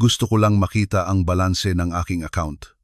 Gusto ko lang makita ang balanse ng aking account.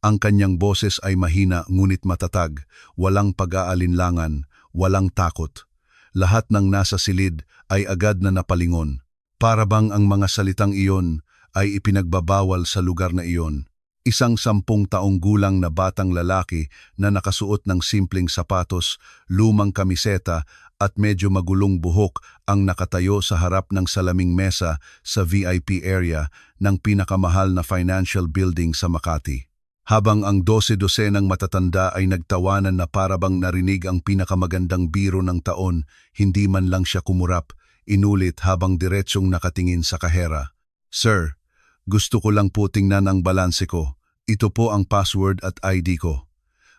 Ang kanyang boses ay mahina ngunit matatag, walang pag-aalinlangan, walang takot. Lahat ng nasa silid ay agad na napalingon. Para bang ang mga salitang iyon ay ipinagbabawal sa lugar na iyon. Isang 10 taong gulang na batang lalaki na nakasuot ng simpleng sapatos, lumang kamiseta at medyo magulong buhok ang nakatayo sa harap ng salaming mesa sa VIP area ng pinakamahal na financial building sa Makati. Habang ang 12-dosenang matatanda ay nagtawanan na parabang narinig ang pinakamagandang biro ng taon, hindi man lang siya kumurap, inulit habang diretsyong nakatingin sa kahera. "Sir, gusto ko lang po tingnan ang balanse ko. Ito po ang password at ID ko.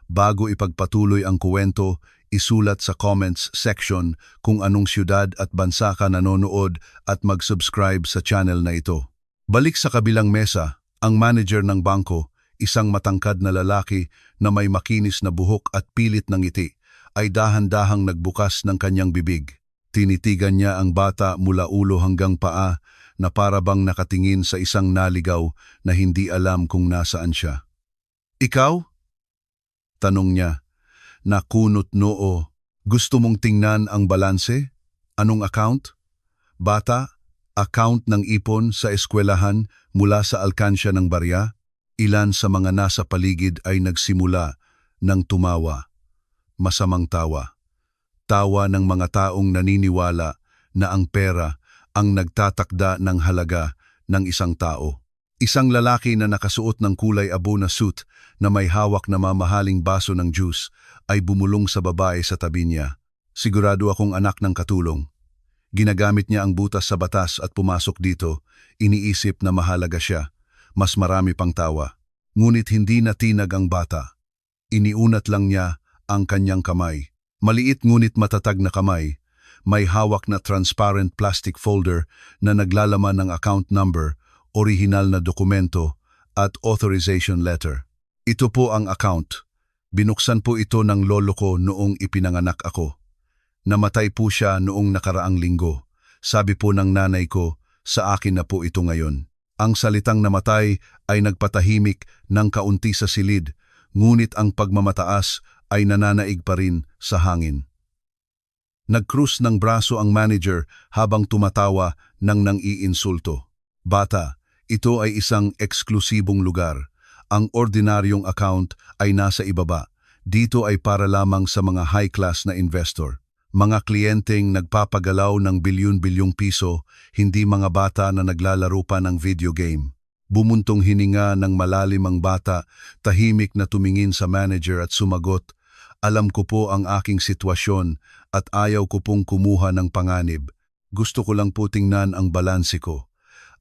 Bago ipagpatuloy ang kuwento, isulat sa comments section kung anong siyudad at bansa ka nanonood at mag-subscribe sa channel na ito." Balik sa kabilang mesa, ang manager ng bangko, isang matangkad na lalaki na may makinis na buhok at pilit na ngiti, ay dahan-dahang nagbukas ng kanyang bibig. Tinitigan niya ang bata mula ulo hanggang paa na parabang nakatingin sa isang naligaw na hindi alam kung nasaan siya. "Ikaw?" tanong niya. Nakunot noo. "Gusto mong tingnan ang balanse? Anong account?" "Bata, account ng ipon sa eskwelahan mula sa alkansya ng barya." Ilan sa mga nasa paligid ay nagsimula ng tumawa. Masamang tawa. Tawa ng mga taong naniniwala na ang pera ang nagtatakda ng halaga ng isang tao. Isang lalaki na nakasuot ng kulay abo na suit na may hawak na mamahaling baso ng juice ay bumulong sa babae sa tabi niya. Sigurado akong anak ng katulong. Ginagamit niya ang butas sa batas at pumasok dito, iniisip na mahalaga siya. Mas marami pang tawa. Ngunit hindi natinag ang bata. Iniunat lang niya ang kanyang kamay. Maliit ngunit matatag na kamay. May hawak na transparent plastic folder na naglalaman ng account number, orihinal na dokumento, at authorization letter. "Ito po ang account. Binuksan po ito ng lolo ko noong ipinanganak ako. Namatay po siya noong nakaraang linggo. Sabi po ng nanay ko, sa akin na po ito ngayon." Ang salitang namatay ay nagpatahimik ng kaunti sa silid, ngunit ang pagmamataas ay nananaig pa rin sa hangin. Nagkrus ng braso ang manager habang tumatawa ng nang-iinsulto. "Bata, ito ay isang eksklusibong lugar. Ang ordinaryong account ay nasa ibaba. Dito ay para lamang sa mga high-class na investor. Mga kliyenteng nagpapagalaw ng bilyon-bilyong piso, hindi mga bata na naglalaro pa ng video game." Bumuntong hininga ng malalim ang bata, tahimik na tumingin sa manager at sumagot, "Alam ko po ang aking sitwasyon at ayaw ko pong kumuha ng panganib. Gusto ko lang po tingnan ang balanse ko."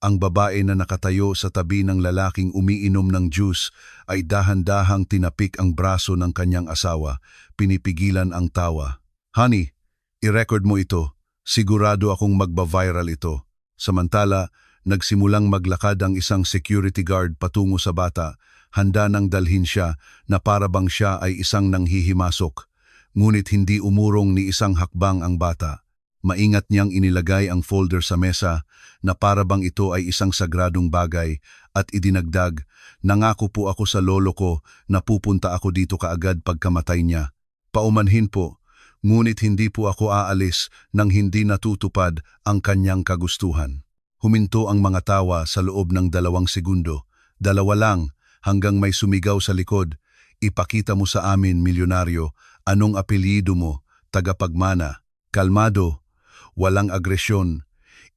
Ang babae na nakatayo sa tabi ng lalaking umiinom ng juice ay dahan-dahang tinapik ang braso ng kanyang asawa, pinipigilan ang tawa. "Honey, i-record mo ito. Sigurado akong magba-viral ito." Samantala, nagsimulang maglakad ang isang security guard patungo sa bata, handa nang dalhin siya na parabang siya ay isang nanghihimasok. Ngunit hindi umurong ni isang hakbang ang bata. Maingat niyang inilagay ang folder sa mesa na parabang ito ay isang sagradong bagay at idinagdag, "Nangako po ako sa lolo ko na pupunta ako dito kaagad pagkamatay niya. Paumanhin po. Ngunit hindi po ako aalis nang hindi natutupad ang kanyang kagustuhan." Huminto ang mga tawa sa loob ng 2 segundo. 2 lang, hanggang may sumigaw sa likod, "Ipakita mo sa amin, milyonaryo, anong apelyido mo, tagapagmana." Kalmado, walang agresyon.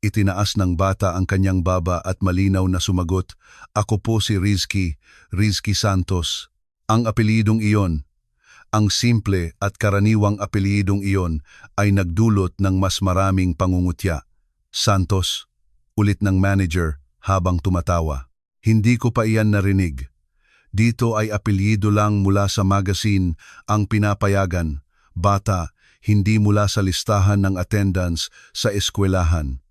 Itinaas ng bata ang kanyang baba at malinaw na sumagot, "Ako po si Rizky Santos." Ang apelyidong iyon, ang simple at karaniwang apelyidong iyon ay nagdulot ng mas maraming pangungutya. "Santos," ulit ng manager habang tumatawa. "Hindi ko pa iyan narinig. Dito ay apelyido lang mula sa magazine ang pinapayagan. Bata, hindi mula sa listahan ng attendance sa eskwelahan."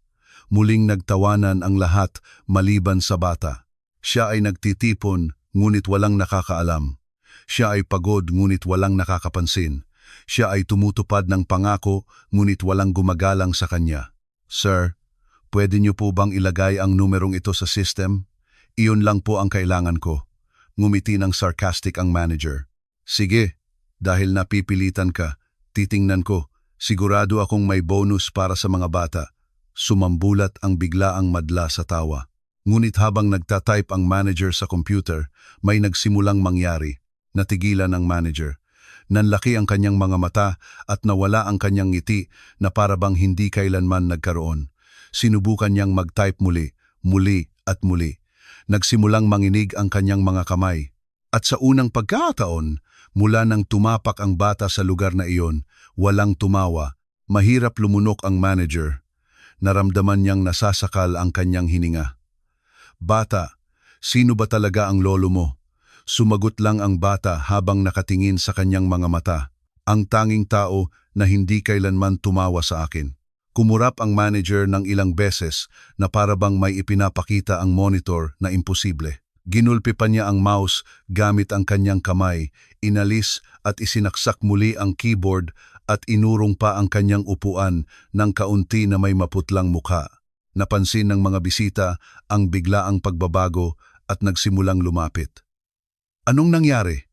Muling nagtawanan ang lahat maliban sa bata. Siya ay nagtitipon ngunit walang nakakaalam. Siya ay pagod ngunit walang nakakapansin. Siya ay tumutupad ng pangako ngunit walang gumagalang sa kanya. "Sir, pwede niyo po bang ilagay ang numerong ito sa system? Iyon lang po ang kailangan ko. Ngumiti ng sarcastic ang manager. Sige, dahil napipilitan ka, titingnan ko. Sigurado akong may bonus para sa mga bata. Sumambulat ang biglaang madla sa tawa. Ngunit habang nagtatype ang manager sa computer, may nagsimulang mangyari. Natigilan ang manager. Nanlaki ang kanyang mga mata at nawala ang kanyang ngiti na parabang hindi kailanman nagkaroon. Sinubukan niyang mag-type muli, muli at muli. Nagsimulang manginig ang kanyang mga kamay. At sa unang pagkakataon, mula nang tumapak ang bata sa lugar na iyon, walang tumawa. Mahirap lumunok ang manager. Naramdaman niyang nasasakal ang kanyang hininga. Bata, sino ba talaga ang lolo mo? Sumagot lang ang bata habang nakatingin sa kanyang mga mata. Ang tanging tao na hindi kailanman tumawa sa akin. Kumurap ang manager ng ilang beses na parabang may ipinapakita ang monitor na imposible. Ginulpi pa niya ang mouse gamit ang kanyang kamay, inalis at isinaksak muli ang keyboard at inurong pa ang kanyang upuan ng kaunti na may maputlang mukha. Napansin ng mga bisita ang biglaang pagbabago at nagsimulang lumapit. Anong nangyari?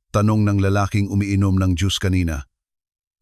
Tanong ng lalaking umiinom ng juice kanina.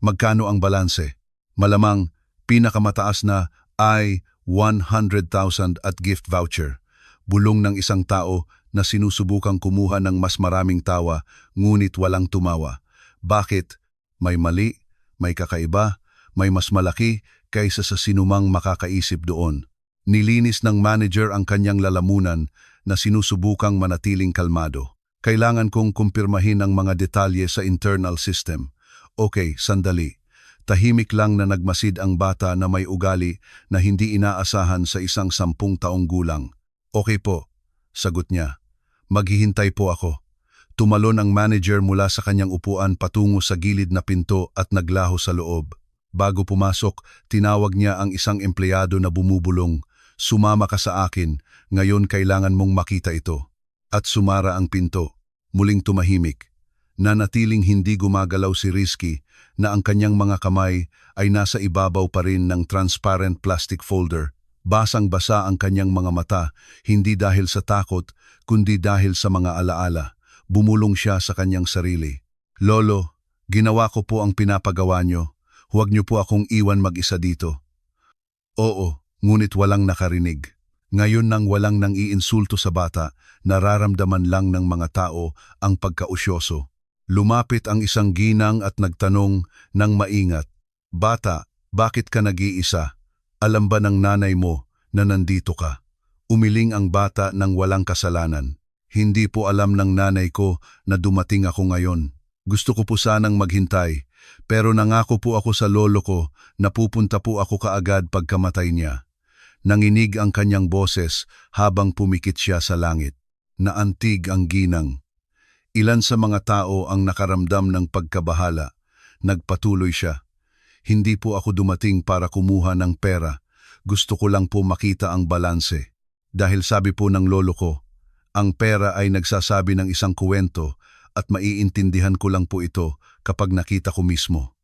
Magkano ang balanse? Malamang pinakamataas na ay 100,000 at gift voucher. Bulong ng isang tao na sinusubukang kumuha ng mas maraming tawa ngunit walang tumawa. Bakit? May mali, may kakaiba, may mas malaki kaysa sa sinumang makakaisip doon. Nilinis ng manager ang kanyang lalamunan na sinusubukang manatiling kalmado. Kailangan kong kumpirmahin ang mga detalye sa internal system. Okay, sandali. Tahimik lang na nagmasid ang bata na may ugali na hindi inaasahan sa isang 10 taong gulang. Okay po, sagot niya. Maghihintay po ako. Tumalon ang manager mula sa kanyang upuan patungo sa gilid na pinto at naglaho sa loob. Bago pumasok, tinawag niya ang isang empleyado na bumubulong. Sumama ka sa akin, ngayon kailangan mong makita ito. At sumara ang pinto. Muling tumahimik. Nanatiling hindi gumagalaw si Rizky na ang kanyang mga kamay ay nasa ibabaw pa rin ng transparent plastic folder. Basang-basa ang kanyang mga mata, hindi dahil sa takot, kundi dahil sa mga alaala. Bumulong siya sa kanyang sarili. Lolo, ginawa ko po ang pinapagawa nyo. Huwag nyo po akong iwan mag-isa dito. Oo, ngunit walang nakarinig. Ngayon nang walang nang iinsulto sa bata, nararamdaman lang ng mga tao ang pagkausyoso. Lumapit ang isang ginang at nagtanong ng maingat, Bata, bakit ka nag-iisa? Alam ba ng nanay mo na nandito ka? Umiling ang bata ng walang kasalanan. Hindi po alam ng nanay ko na dumating ako ngayon. Gusto ko po sanang maghintay, pero nangako po ako sa lolo ko na pupunta po ako kaagad pagkamatay niya. Nanginig ang kanyang boses habang pumikit siya sa langit. Naantig ang ginang. Ilan sa mga tao ang nakaramdam ng pagkabahala. Nagpatuloy siya. Hindi po ako dumating para kumuha ng pera. Gusto ko lang po makita ang balanse. Dahil sabi po ng lolo ko, ang pera ay nagsasabi ng isang kuwento at maiintindihan ko lang po ito kapag nakita ko mismo.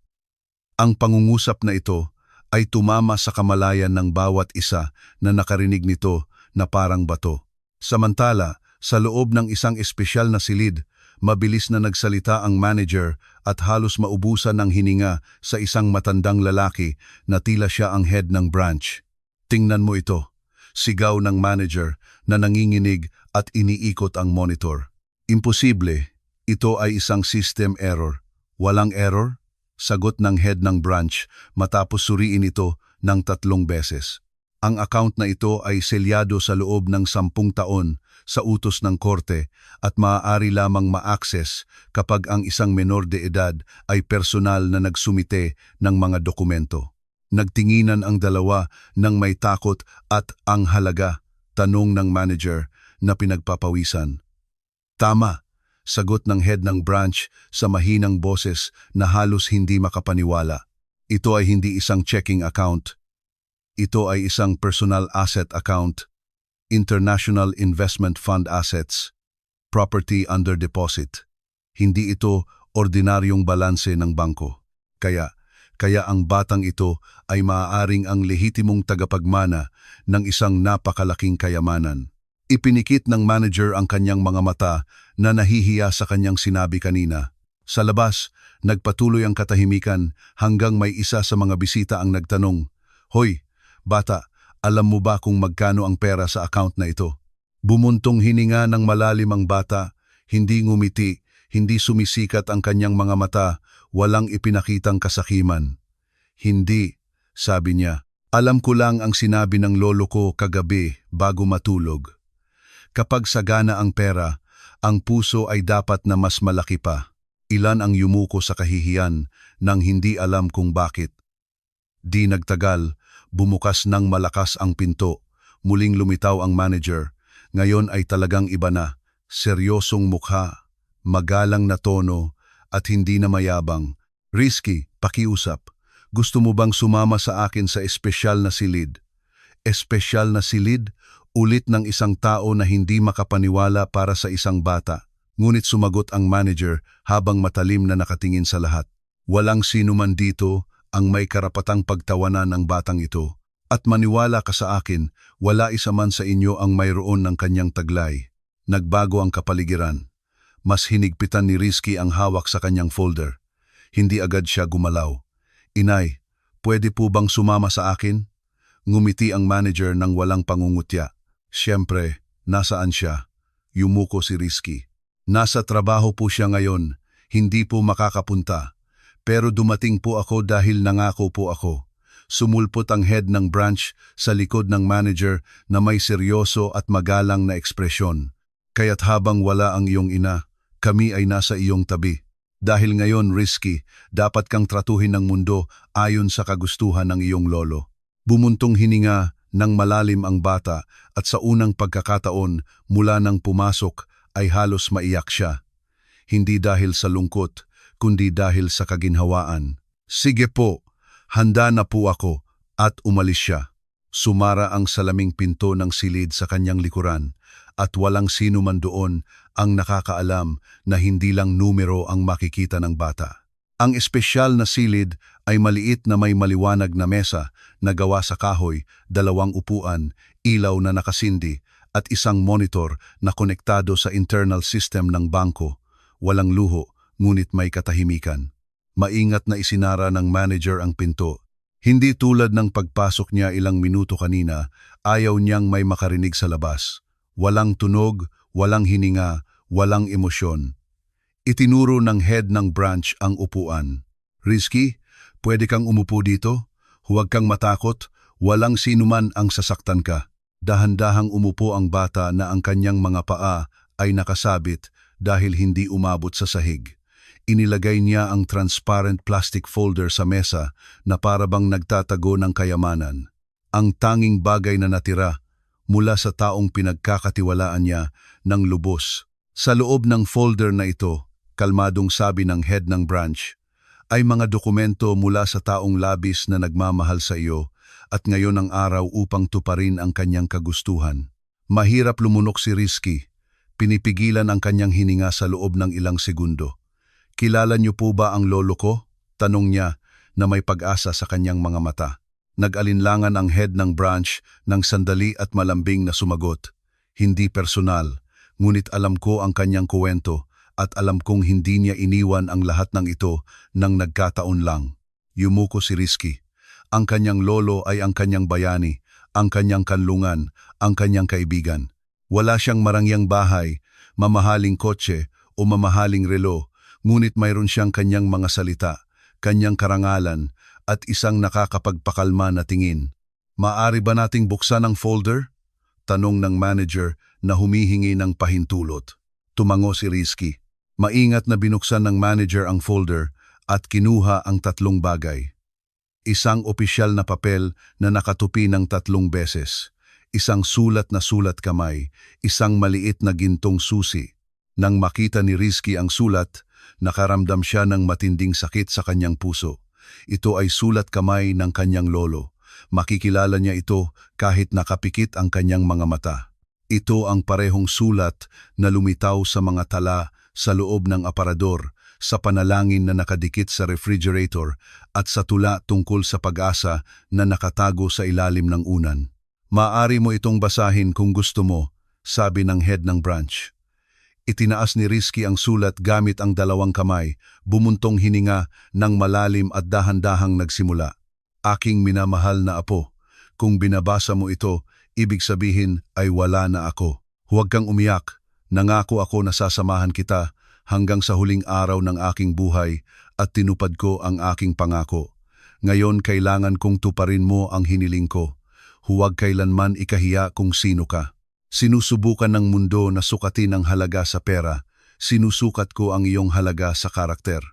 Ang pangungusap na ito ay tumama sa kamalayan ng bawat isa na nakarinig nito na parang bato. Samantala, sa loob ng isang espesyal na silid, mabilis na nagsalita ang manager at halos maubusan ng hininga sa isang matandang lalaki na tila siya ang head ng branch. Tingnan mo ito, sigaw ng manager na nanginginig at iniikot ang monitor. Imposible, ito ay isang system error. Walang error? Sagot ng head ng branch matapos suriin ito ng 3 beses. Ang account na ito ay selyado sa loob ng 10 taon sa utos ng korte at maaari lamang ma-access kapag ang isang menor de edad ay personal na nagsumite ng mga dokumento. Nagtinginan ang dalawa ng may takot at ang halaga, tanong ng manager na pinagpapawisan. Tama. Sagot ng head ng branch sa mahinang boses na halos hindi makapaniwala. Ito ay hindi isang checking account. Ito ay isang personal asset account, international investment fund assets, property under deposit. Hindi ito ordinaryong balanse ng bangko. Kaya ang batang ito ay maaaring ang lehitimong tagapagmana ng isang napakalaking kayamanan. Ipinikit ng manager ang kanyang mga mata na nahihiya sa kanyang sinabi kanina. Sa labas, nagpatuloy ang katahimikan hanggang may isa sa mga bisita ang nagtanong, "Hoy, bata, alam mo ba kung magkano ang pera sa account na ito?" Bumuntong hininga ng malalim ang bata, hindi ngumiti, hindi sumisikat ang kanyang mga mata, walang ipinakitang kasakiman. "Hindi," sabi niya. "Alam ko lang ang sinabi ng lolo ko kagabi bago matulog. Kapag sagana ang pera, ang puso ay dapat na mas malaki pa." Ilan ang yumuko sa kahihiyan nang hindi alam kung bakit. Di nagtagal, bumukas ng malakas ang pinto. Muling lumitaw ang manager. Ngayon ay talagang iba na. Seryosong mukha, magalang na tono, at hindi na mayabang. "Risky, pakiusap. Gusto mo bang sumama sa akin sa espesyal na silid?" Espesyal na silid? Ulit ng isang tao na hindi makapaniwala para sa isang bata. Ngunit sumagot ang manager habang matalim na nakatingin sa lahat. "Walang sino man dito ang may karapatang pagtawanan ng batang ito. At maniwala ka sa akin, wala isa man sa inyo ang mayroon ng kanyang taglay." Nagbago ang kapaligiran. Mas hinigpitan ni Risky ang hawak sa kanyang folder. Hindi agad siya gumalaw. "Inay, pwede po bang sumama sa akin?" Ngumiti ang manager ng walang pangungutya. "Siyempre, nasaan siya?" Yumuko si Risky. "Nasa trabaho po siya ngayon, hindi po makakapunta. Pero dumating po ako dahil nangako po ako." Sumulpot ang head ng branch sa likod ng manager na may seryoso at magalang na ekspresyon. "Kaya't habang wala ang iyong ina, kami ay nasa iyong tabi. Dahil ngayon, Risky, dapat kang tratuhin ng mundo ayon sa kagustuhan ng iyong lolo." Bumuntong hininga ng malalim ang bata at sa unang pagkakataon mula nang pumasok ay halos maiyak siya. Hindi dahil sa lungkot, kundi dahil sa kaginhawaan. "Sige po, handa na po ako," at umalis siya. Sumara ang salaming pinto ng silid sa kanyang likuran at walang sino man doon ang nakakaalam na hindi lang numero ang makikita ng bata. Ang espesyal na silid ay maliit na may maliwanag na mesa na gawa sa kahoy, 2 upuan, ilaw na nakasindi, at isang monitor na konektado sa internal system ng bangko. Walang luho, ngunit may katahimikan. Maingat na isinara ng manager ang pinto. Hindi tulad ng pagpasok niya ilang minuto kanina, ayaw niyang may makarinig sa labas. Walang tunog, walang hininga, walang emosyon. Itinuro ng head ng branch ang upuan. "Risky, pwede kang umupo dito? Huwag kang matakot, walang sinuman ang sasaktan ka." Dahan-dahang umupo ang bata na ang kanyang mga paa ay nakasabit dahil hindi umabot sa sahig. Inilagay niya ang transparent plastic folder sa mesa na parabang nagtatago ng kayamanan. Ang tanging bagay na natira mula sa taong pinagkakatiwalaan niya ng lubos. Sa loob ng folder na ito, kalmadong sabi ng head ng branch, "Ay mga dokumento mula sa taong labis na nagmamahal sa iyo at ngayon ang araw upang tuparin ang kanyang kagustuhan." Mahirap lumunok si Risky. Pinipigilan ang kanyang hininga sa loob ng ilang segundo. "Kilala niyo po ba ang lolo ko?" tanong niya na may pag-asa sa kanyang mga mata. Nag-alinlangan ang head ng branch ng sandali at malambing na sumagot, "Hindi personal, ngunit alam ko ang kanyang kuwento at alam kong hindi niya iniwan ang lahat ng ito nang nagkataon lang." Yumuko si Risky. Ang kanyang lolo ay ang kanyang bayani, ang kanyang kanlungan, ang kanyang kaibigan. Wala siyang marangyang bahay, mamahaling kotse o mamahaling relo, ngunit mayroon siyang kanyang mga salita, kanyang karangalan at isang nakakapagpakalma na tingin. "Maaari ba nating buksan ang folder?" tanong ng manager na humihingi ng pahintulot. Tumango si Risky. Maingat na binuksan ng manager ang folder at kinuha ang 3 bagay. Isang opisyal na papel na nakatupi ng 3 beses, isang sulat na sulat kamay, isang maliit na gintong susi. Nang makita ni Risky ang sulat, nakaramdam siya ng matinding sakit sa kanyang puso. Ito ay sulat kamay ng kanyang lolo. Makikilala niya ito kahit nakapikit ang kanyang mga mata. Ito ang parehong sulat na lumitaw sa mga tala sa loob ng aparador, sa panalangin na nakadikit sa refrigerator at sa tula tungkol sa pag-asa na nakatago sa ilalim ng unan. "Maaari mo itong basahin kung gusto mo," sabi ng head ng branch. Itinaas ni Rizky ang sulat gamit ang dalawang kamay, bumuntong hininga ng malalim at dahan-dahang nagsimula. Aking minamahal na apo, kung binabasa mo ito, ibig sabihin ay wala na ako. Huwag kang umiyak, nangako ako na sasamahan kita hanggang sa huling araw ng aking buhay at tinupad ko ang aking pangako. Ngayon kailangan kong tuparin mo ang hiniling ko. Huwag kailanman ikahiya kung sino ka. Sinusubukan ng mundo na sukatin ang halaga sa pera. Sinusukat ko ang iyong halaga sa karakter.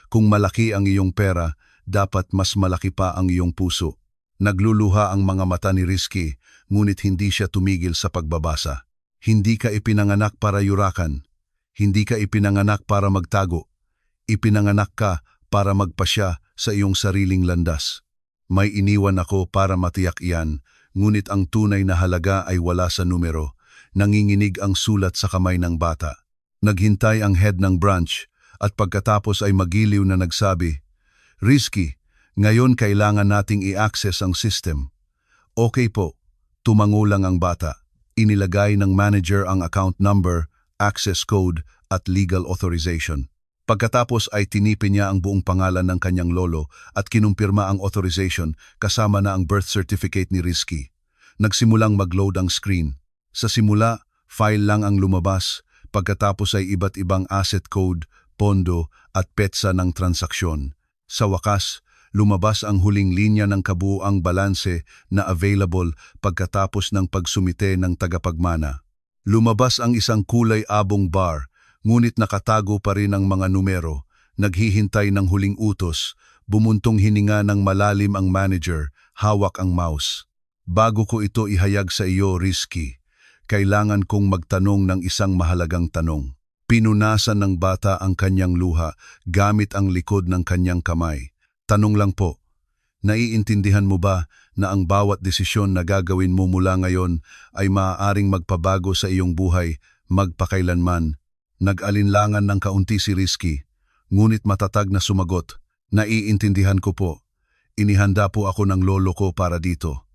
Kung malaki ang iyong pera, dapat mas malaki pa ang iyong puso. Nagluluha ang mga mata ni Rizky, ngunit hindi siya tumigil sa pagbabasa. Hindi ka ipinanganak para yurakan. Hindi ka ipinanganak para magtago. Ipinanganak ka para magpasya sa iyong sariling landas. May iniwan ako para matiyak iyan, ngunit ang tunay na halaga ay wala sa numero. Nanginginig ang sulat sa kamay ng bata. Naghintay ang head ng branch at pagkatapos ay magiliw na nagsabi, Rizky, ngayon kailangan nating i-access ang system. Okay po, tumango lang ang bata. Inilagay ng manager ang account number, access code at legal authorization. Pagkatapos ay tinipin niya ang buong pangalan ng kanyang lolo at kinumpirma ang authorization kasama na ang birth certificate ni Rizky. Nagsimulang mag-load ang screen. Sa simula, file lang ang lumabas, pagkatapos ay iba't ibang asset code, pondo at petsa ng transaksyon. Sa wakas, lumabas ang huling linya ng kabuuang balanse na available pagkatapos ng pagsumite ng tagapagmana. Lumabas ang isang kulay abong bar, ngunit nakatago pa rin ang mga numero. Naghihintay ng huling utos, bumuntong hininga ng malalim ang manager, hawak ang mouse. Bago ko ito ihayag sa iyo, Rizky, kailangan kong magtanong ng isang mahalagang tanong. Pinunasan ng bata ang kanyang luha gamit ang likod ng kanyang kamay. Tanong lang po, naiintindihan mo ba na ang bawat desisyon na gagawin mo mula ngayon ay maaaring magpabago sa iyong buhay magpakailanman? Nag-alinlangan ng kaunti si Rizky, ngunit matatag na sumagot, naiintindihan ko po. Inihanda po ako ng lolo ko para dito.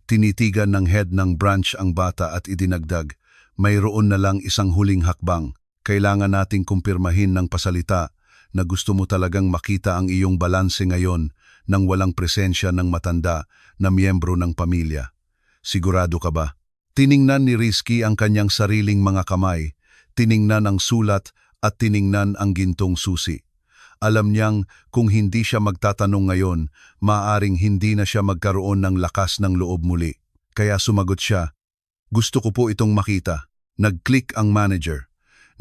Tinitigan ng head ng branch ang bata at idinagdag, mayroon na lang isang huling hakbang. Kailangan nating kumpirmahin ng pasalita na gusto mo talagang makita ang iyong balanse ngayon nang walang presensya ng matanda na miyembro ng pamilya. Sigurado ka ba? Tiningnan ni Rizky ang kanyang sariling mga kamay, tiningnan ang sulat at tiningnan ang gintong susi. Alam niyang kung hindi siya magtatanong ngayon, maaaring hindi na siya magkaroon ng lakas ng loob muli. Kaya sumagot siya, gusto ko po itong makita. Nag-click ang manager.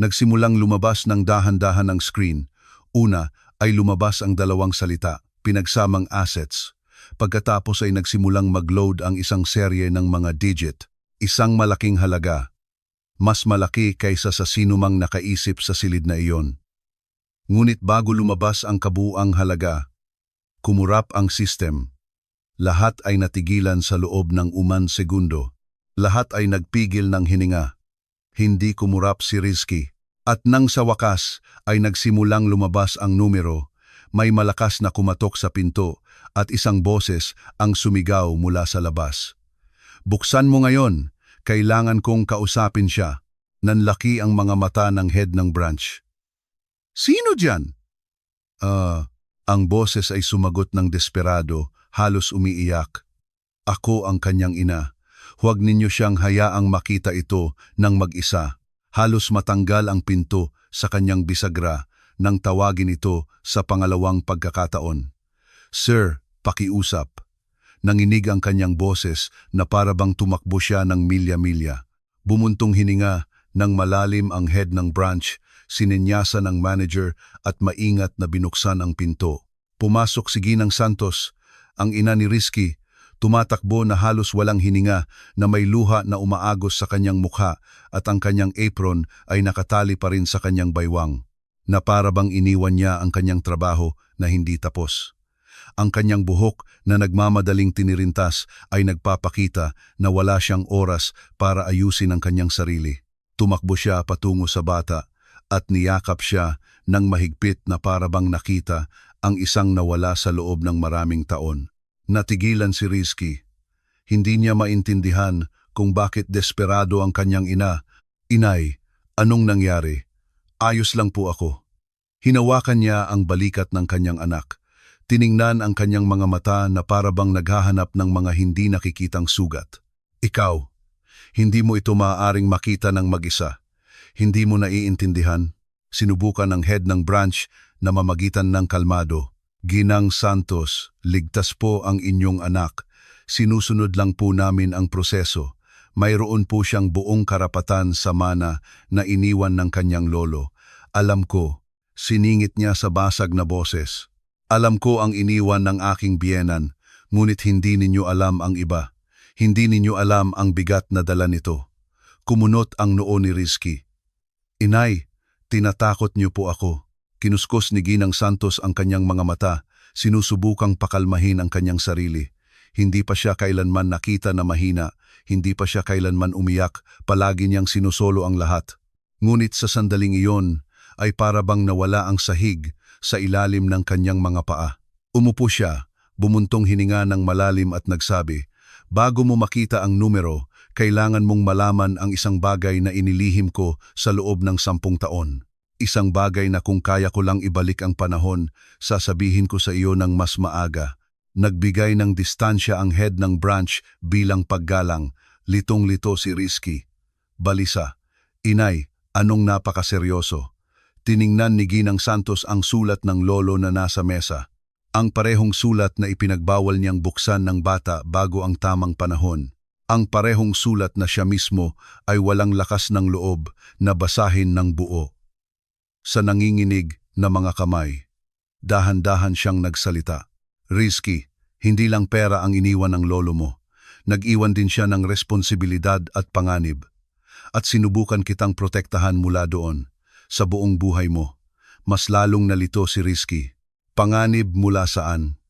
Nagsimulang lumabas ng dahan-dahan ang screen. Una ay lumabas ang dalawang salita, pinagsamang assets. Pagkatapos ay nagsimulang mag-load ang isang serye ng mga digit. Isang malaking halaga. Mas malaki kaysa sa sinumang nakaisip sa silid na iyon. Ngunit bago lumabas ang kabuuang halaga, kumurap ang system. Lahat ay natigilan sa loob ng segundo. Lahat ay nagpigil ng hininga. Hindi kumurap si Rizky. At nang sa wakas ay nagsimulang lumabas ang numero, may malakas na kumatok sa pinto at isang boses ang sumigaw mula sa labas. Buksan mo ngayon, kailangan kong kausapin siya. Nanlaki ang mga mata ng head ng branch. Sino dyan? Ang boses ay sumagot ng desperado, halos umiiyak. Ako ang kanyang ina. Huwag ninyo siyang hayaang makita ito ng mag-isa. Halos matanggal ang pinto sa kanyang bisagra nang tawagin ito sa pangalawang pagkakataon. Sir, pakiusap. Nanginig ang kanyang boses na para bang tumakbo siya ng milya-milya. Bumuntong hininga ng malalim ang head ng branch, sininyasan ng manager at maingat na binuksan ang pinto. Pumasok si Ginang Santos, ang ina ni Rizky, tumatakbo na halos walang hininga na may luha na umaagos sa kanyang mukha at ang kanyang apron ay nakatali pa rin sa kanyang baywang, na para bang iniwan niya ang kanyang trabaho na hindi tapos. Ang kanyang buhok na nagmamadaling tinirintas ay nagpapakita na wala siyang oras para ayusin ang kanyang sarili. Tumakbo siya patungo sa bata at niyakap siya ng mahigpit na para bang nakita ang isang nawala sa loob ng maraming taon. Natigilan si Rizky. Hindi niya maintindihan kung bakit desperado ang kanyang ina Inay, anong nangyari? Ayos lang po ako. Hinawakan niya ang balikat ng kanyang anak. Tiningnan ang kanyang mga mata na para bang naghahanap ng mga hindi nakikitang sugat. Ikaw, hindi mo ito maaaring makita ng mag-isa. Hindi mo naiintindihan. Sinubukan ng head ng branch na mamagitan ng kalmado. Ginang Santos, ligtas po ang inyong anak. Sinusunod lang po namin ang proseso. Mayroon po siyang buong karapatan sa mana na iniwan ng kanyang lolo. Alam ko, siningit niya sa basag na boses. Alam ko ang iniwan ng aking biyenan, ngunit hindi ninyo alam ang iba. Hindi ninyo alam ang bigat na dala nito. Kumunot ang noo ni Rizky. Inay, tinatakot niyo po ako. Kinuskos ni Ginang Santos ang kanyang mga mata, sinusubukang pakalmahin ang kanyang sarili. Hindi pa siya kailanman nakita na mahina, hindi pa siya kailanman umiyak, palagi niyang sinusolo ang lahat. Ngunit sa sandaling iyon ay para bang nawala ang sahig sa ilalim ng kanyang mga paa. Umupo siya, bumuntong hininga ng malalim at nagsabi, "Bago mo makita ang numero, kailangan mong malaman ang isang bagay na inilihim ko sa loob ng 10 taon. Isang bagay na kung kaya ko lang ibalik ang panahon, sasabihin ko sa iyo ng mas maaga." Nagbigay ng distansya ang head ng branch bilang paggalang. Litong-lito si Rizky. Balisa, "Inay, anong napakaseryoso?" Tiningnan ni Ginang Santos ang sulat ng lolo na nasa mesa. Ang parehong sulat na ipinagbawal niyang buksan ng bata bago ang tamang panahon. Ang parehong sulat na siya mismo ay walang lakas ng loob na basahin ng buo. Sa nanginginig na mga kamay, dahan-dahan siyang nagsalita. "Rizky, hindi lang pera ang iniwan ng lolo mo. Nag-iwan din siya ng responsibilidad at panganib. At sinubukan kitang protektahan mula doon, sa buong buhay mo." Mas lalong nalito si Rizky. Panganib mula saan?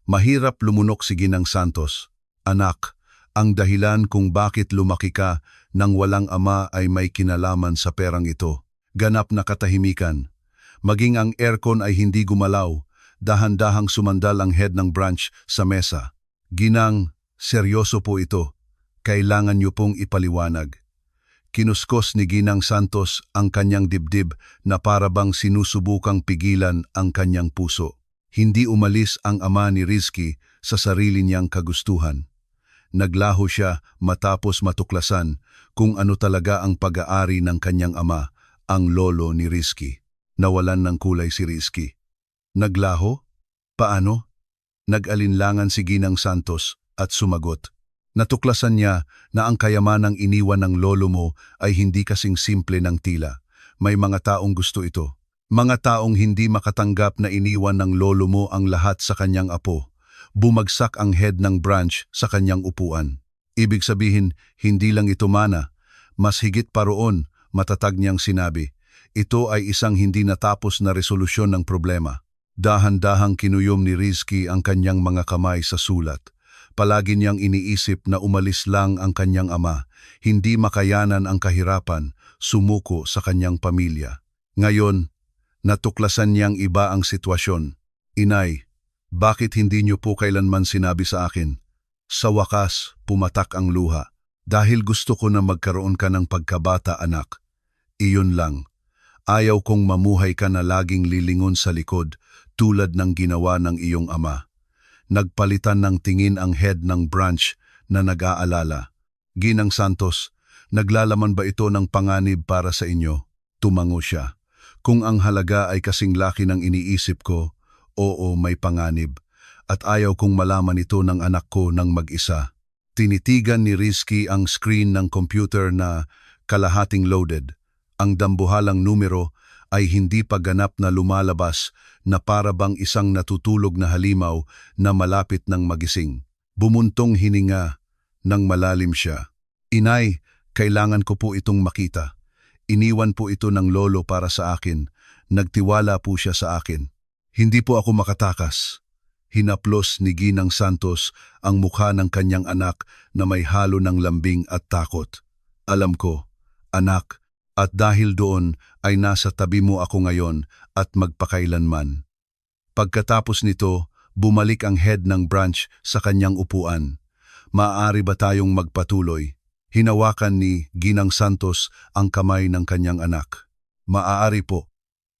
Mahirap lumunok si Ginang Santos. "Anak, ang dahilan kung bakit lumaki ka nang walang ama ay may kinalaman sa perang ito." Ganap na katahimikan. Maging ang aircon ay hindi gumalaw. Dahan-dahang sumandal ang head ng branch sa mesa. "Ginang, seryoso po ito. Kailangan niyo pong ipaliwanag." Kinuskos ni Ginang Santos ang kanyang dibdib na para bang sinusubukang pigilan ang kanyang puso. Hindi umalis ang ama ni Rizky sa sarili niyang kagustuhan. Naglaho siya matapos matuklasan kung ano talaga ang pag-aari ng kanyang ama, ang lolo ni Rizky. Nawalan ng kulay si Rizky. Naglaho? Paano? Nag-alinlangan si Ginang Santos at sumagot. Natuklasan niya na ang kayamanang iniwan ng lolo mo ay hindi kasing simple ng tila. May mga taong gusto ito. Mga taong hindi makatanggap na iniwan ng lolo mo ang lahat sa kanyang apo. Bumagsak ang head ng branch sa kanyang upuan. Ibig sabihin, hindi lang ito mana. Mas higit pa roon, matatag niyang sinabi. Ito ay isang hindi natapos na resolusyon ng problema. Dahan-dahang kinuyom ni Rizky ang kanyang mga kamay sa sulat. Palagi niyang iniisip na umalis lang ang kanyang ama, hindi makayanan ang kahirapan, sumuko sa kanyang pamilya. Ngayon, natuklasan niyang iba ang sitwasyon. "Inay, bakit hindi niyo po kailanman sinabi sa akin?" Sa wakas, pumatak ang luha. "Dahil gusto ko na magkaroon ka ng pagkabata, anak. Iyon lang. Ayaw kong mamuhay ka na laging lilingon sa likod tulad ng ginawa ng iyong ama." Nagpalitan ng tingin ang head ng branch na nag-aalala. "Ginang Santos, naglalaman ba ito ng panganib para sa inyo?" Tumango siya. "Kung ang halaga ay kasing laki ng iniisip ko, oo, may panganib. At ayaw kong malaman ito ng anak ko ng mag-isa." Tinitigan ni Rizky ang screen ng computer na kalahating loaded. Ang dambuhalang numero ay hindi pa ganap na lumalabas na para bang isang natutulog na halimaw na malapit ng magising. Bumuntong hininga nang malalim siya. "Inay, kailangan ko po itong makita. Iniwan po ito ng lolo para sa akin. Nagtiwala po siya sa akin." "Hindi po ako makatakas." Hinaplos ni Ginang Santos ang mukha ng kanyang anak na may halo ng lambing at takot. "Alam ko, anak, at dahil doon ay nasa tabi mo ako ngayon at magpakailanman." Pagkatapos nito, bumalik ang head ng branch sa kanyang upuan. "Maaari ba tayong magpatuloy?" Hinawakan ni Ginang Santos ang kamay ng kanyang anak. Maaari po.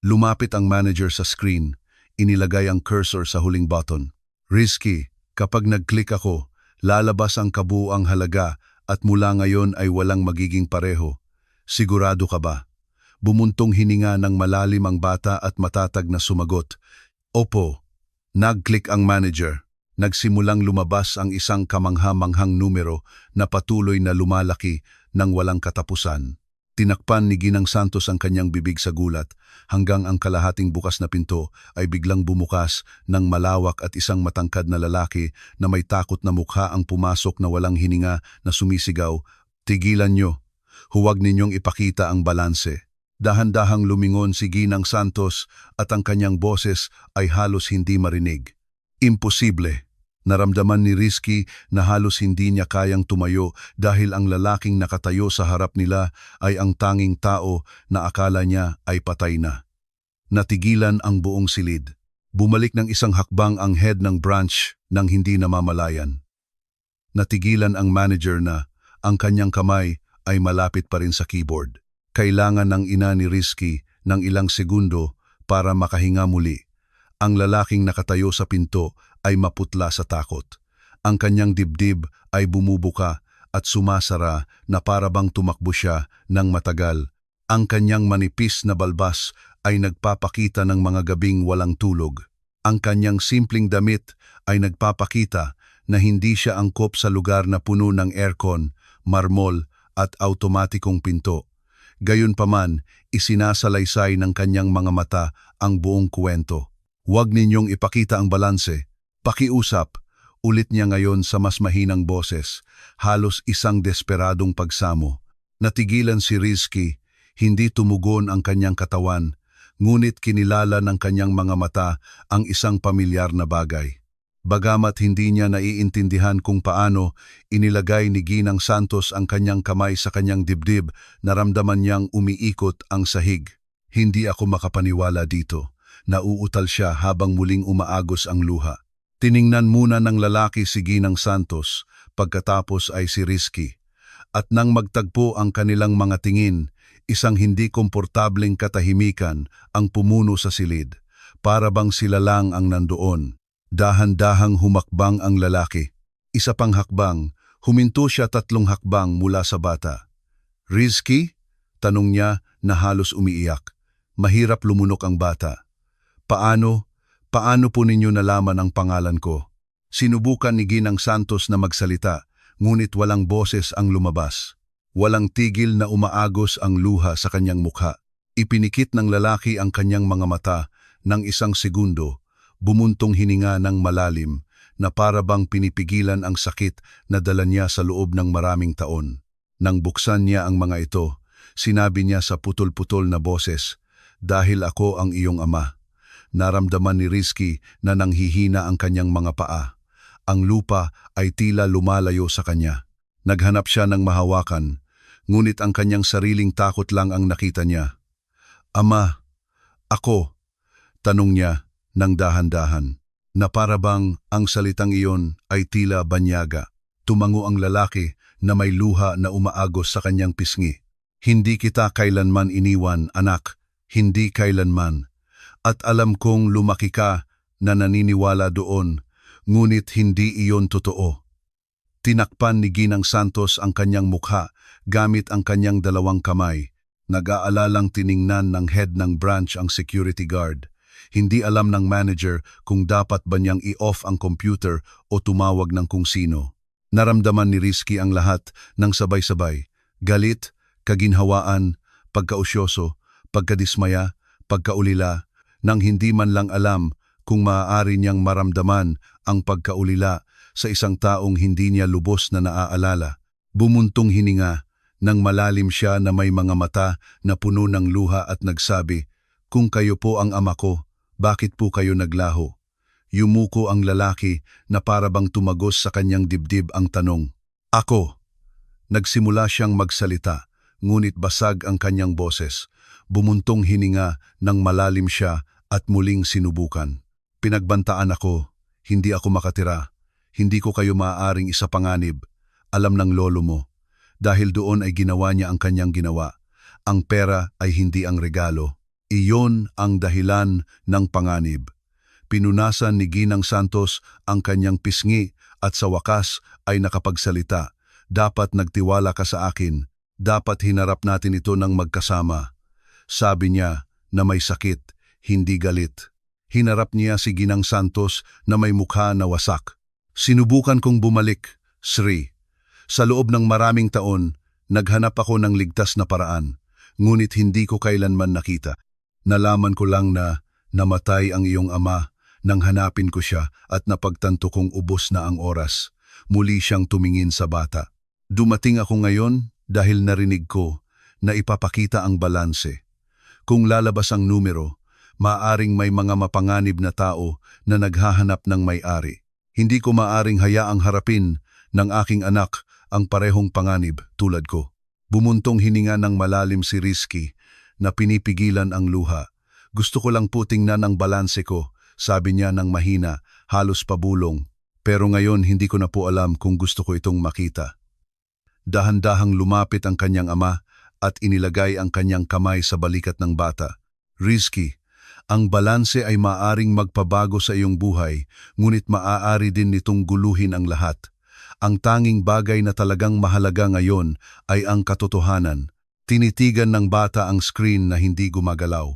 Lumapit ang manager sa screen. Inilagay ang cursor sa huling button. Risky, kapag nag-click ako, lalabas ang kabuuang halaga at mula ngayon ay walang magiging pareho. Sigurado ka ba? Bumuntong hininga ng malalim ang bata at matatag na sumagot. Opo. Nag-click ang manager. Nagsimulang lumabas ang isang kamangha-manghang numero na patuloy na lumalaki ng walang katapusan. Tinakpan ni Ginang Santos ang kanyang bibig sa gulat hanggang ang kalahating bukas na pinto ay biglang bumukas ng malawak at isang matangkad na lalaki na may takot na mukha ang pumasok na walang hininga na sumisigaw, "Tigilan nyo! Huwag ninyong ipakita ang balanse." Dahan-dahang lumingon si Ginang Santos at ang kanyang boses ay halos hindi marinig. Imposible. Naramdaman ni Risky na halos hindi niya kayang tumayo dahil ang lalaking nakatayo sa harap nila ay ang tanging tao na akala niya ay patay na. Natigilan ang buong silid. Bumalik ng isang hakbang ang head ng branch nang hindi namamalayan. Natigilan ang manager na ang kanyang kamay ay malapit pa rin sa keyboard. Kailangan ng ina ni Risky ng ilang segundo para makahinga muli. Ang lalaking nakatayo sa pinto ay maputla sa takot. Ang kanyang dibdib ay bumubuka at sumasara na parabang tumakbo siya ng matagal. Ang kanyang manipis na balbas ay nagpapakita ng mga gabing walang tulog. Ang kanyang simpleng damit ay nagpapakita na hindi siya angkop sa lugar na puno ng aircon, marmol at automatikong pinto. Gayunpaman, isinasalaysay ng kanyang mga mata ang buong kwento. Huwag ninyong ipakita ang balanse. Pakiusap, ulit niya ngayon sa mas mahinang boses, halos isang desperadong pagsamo. Natigilan si Risky, hindi tumugon ang kanyang katawan, ngunit kinilala ng kanyang mga mata ang isang pamilyar na bagay. Bagamat hindi niya naiintindihan kung paano inilagay ni Ginang Santos ang kanyang kamay sa kanyang dibdib, naramdaman niyang umiikot ang sahig. Hindi ako makapaniwala dito. Nauutal siya habang muling umaagos ang luha. Tiningnan muna ng lalaki si Ginang Santos, pagkatapos ay si Risky. At nang magtagpo ang kanilang mga tingin, isang hindi komportableng katahimikan ang pumuno sa silid. Para bang sila lang ang nandoon. Dahan-dahang humakbang ang lalaki. Isa pang hakbang, huminto siya 3 hakbang mula sa bata. "Risky?" tanong niya na halos umiiyak. Mahirap lumunok ang bata. Paano po ninyo nalaman ang pangalan ko?" Sinubukan ni Ginang Santos na magsalita, ngunit walang boses ang lumabas. Walang tigil na umaagos ang luha sa kanyang mukha. Ipinikit ng lalaki ang kanyang mga mata ng isang segundo, bumuntong hininga ng malalim na parabang pinipigilan ang sakit na dala niya sa loob ng maraming taon. Nang buksan niya ang mga ito, sinabi niya sa putol-putol na boses, "Dahil ako ang iyong ama." Naramdaman ni Risky na nanghihina ang kanyang mga paa. Ang lupa ay tila lumalayo sa kanya. Naghanap siya ng mahawakan, ngunit ang kanyang sariling takot lang ang nakita niya. "Ama, ako?" tanong niya ng dahan-dahan, na parabang ang salitang iyon ay tila banyaga. Tumango ang lalaki na may luha na umaagos sa kanyang pisngi. "Hindi kita kailanman iniwan, anak, hindi kailanman. At alam kong lumaki ka na naniniwala doon, ngunit hindi iyon totoo." Tinakpan ni Ginang Santos ang kanyang mukha gamit ang kanyang 2 kamay. Nag-aalalang tiningnan ng head ng branch ang security guard. Hindi alam ng manager kung dapat ba niyang i-off ang computer o tumawag ng kung sino. Naramdaman ni Risky ang lahat ng sabay-sabay. Galit, kaginhawaan, pagkausyoso, pagkadismaya, pagkaulila, nang hindi man lang alam kung maaari niyang maramdaman ang pagkaulila sa isang taong hindi niya lubos na naaalala. Bumuntong hininga, nang malalim siya na may mga mata na puno ng luha at nagsabi, "Kung kayo po ang ama ko, bakit po kayo naglaho?" Yumuko ang lalaki na parabang tumagos sa kanyang dibdib ang tanong. "Ako." Nagsimula siyang magsalita, ngunit basag ang kanyang boses. Bumuntong hininga nang malalim siya at muling sinubukan. "Pinagbantaan ako, hindi ako makatira. Hindi ko kayo maaaring isapanganib. Alam ng lolo mo. Dahil doon ay ginawa niya ang kanyang ginawa. Ang pera ay hindi ang regalo. Iyon ang dahilan ng panganib. Pinunasan ni Ginang Santos ang kanyang pisngi at sa wakas ay nakapagsalita. Dapat nagtiwala ka sa akin. Dapat hinarap natin ito ng magkasama. Sabi niya na may sakit, hindi galit. Hinarap niya si Ginang Santos na may mukha na wasak. Sinubukan kong bumalik, Sri. Sa loob ng maraming taon, naghanap ako ng ligtas na paraan. Ngunit hindi ko kailanman nakita. Nalaman ko lang na namatay ang iyong ama nang hanapin ko siya at napagtanto kong ubos na ang oras. Muli siyang tumingin sa bata. Dumating ako ngayon dahil narinig ko na ipapakita ang balanse. Kung lalabas ang numero, maaring may mga mapanganib na tao na naghahanap ng may-ari. Hindi ko maaring hayaang harapin ng aking anak ang parehong panganib tulad ko. Bumuntong hininga ng malalim si Rizky na pinipigilan ang luha. Gusto ko lang po tingnan ang balanse ko, sabi niya ng mahina, halos pabulong. Pero ngayon hindi ko na po alam kung gusto ko itong makita. Dahan-dahang lumapit ang kanyang ama at inilagay ang kanyang kamay sa balikat ng bata. Rizky, ang balanse ay maaring magpabago sa iyong buhay, ngunit maaari din nitong guluhin ang lahat. Ang tanging bagay na talagang mahalaga ngayon ay ang katotohanan. Tinitigan ng bata ang screen na hindi gumagalaw.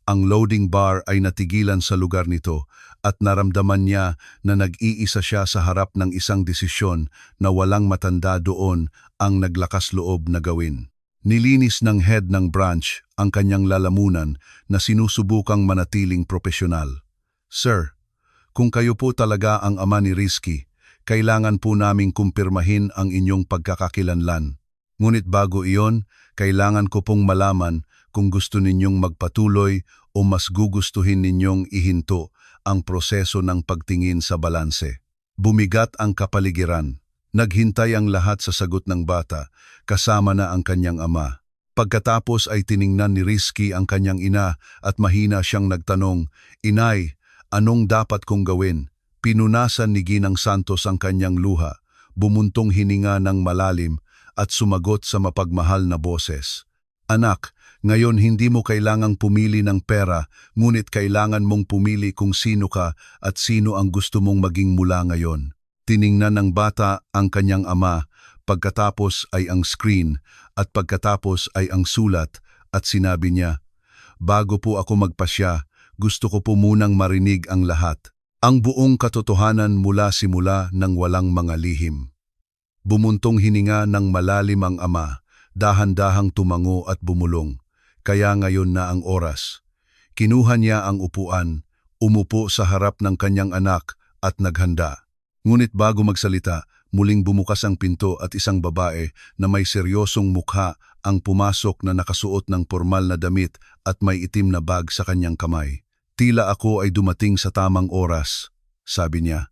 Ang loading bar ay natigilan sa lugar nito at naramdaman niya na nag-iisa siya sa harap ng isang desisyon na walang matanda doon ang naglakas loob na gawin. Nilinis ng head ng branch ang kanyang lalamunan na sinusubukang manatiling propesyonal. Sir, kung kayo po talaga ang ama ni Rizky, kailangan po naming kumpirmahin ang inyong pagkakakilanlan. Ngunit bago iyon, kailangan ko pong malaman kung gusto ninyong magpatuloy o mas gugustuhin ninyong ihinto ang proseso ng pagtingin sa balanse. Bumigat ang kapaligiran. Naghintay ang lahat sa sagot ng bata, kasama na ang kanyang ama. Pagkatapos ay tiningnan ni Rizky ang kanyang ina at mahina siyang nagtanong, "Inay, anong dapat kong gawin?" Pinunasan ni Ginang Santos ang kanyang luha, bumuntong hininga ng malalim at sumagot sa mapagmahal na boses. "Anak, ngayon hindi mo kailangang pumili ng pera, ngunit kailangan mong pumili kung sino ka at sino ang gusto mong maging mula ngayon." Tiningnan ng bata ang kanyang ama, pagkatapos ay ang screen at pagkatapos ay ang sulat at sinabi niya, "Bago po ako magpasya, gusto ko po munang marinig ang lahat. Ang buong katotohanan mula simula ng walang mga lihim." Bumuntong hininga ng malalim ang ama, dahan-dahang tumango at bumulong. Kaya ngayon na ang oras. Kinuha niya ang upuan, umupo sa harap ng kanyang anak at naghanda. Ngunit bago magsalita, muling bumukas ang pinto at isang babae na may seryosong mukha ang pumasok na nakasuot ng pormal na damit at may itim na bag sa kanyang kamay. "Tila ako ay dumating sa tamang oras," sabi niya.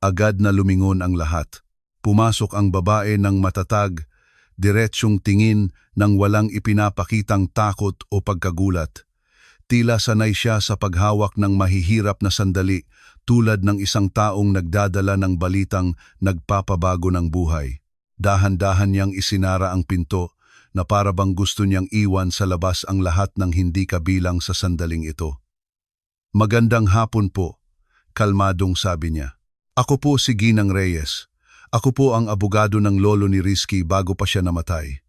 Agad na lumingon ang lahat. Pumasok ang babae ng matatag, diretsyong tingin ng walang ipinapakitang takot o pagkagulat. Tila sanay siya sa paghawak ng mahihirap na sandali, tulad ng isang taong nagdadala ng balitang nagpapabago ng buhay. Dahan-dahan niyang isinara ang pinto na para bang gusto niyang iwan sa labas ang lahat ng hindi kabilang sa sandaling ito. "Magandang hapon po," kalmadong sabi niya. "Ako po si Ginang Reyes. Ako po ang abogado ng lolo ni Rizky bago pa siya namatay."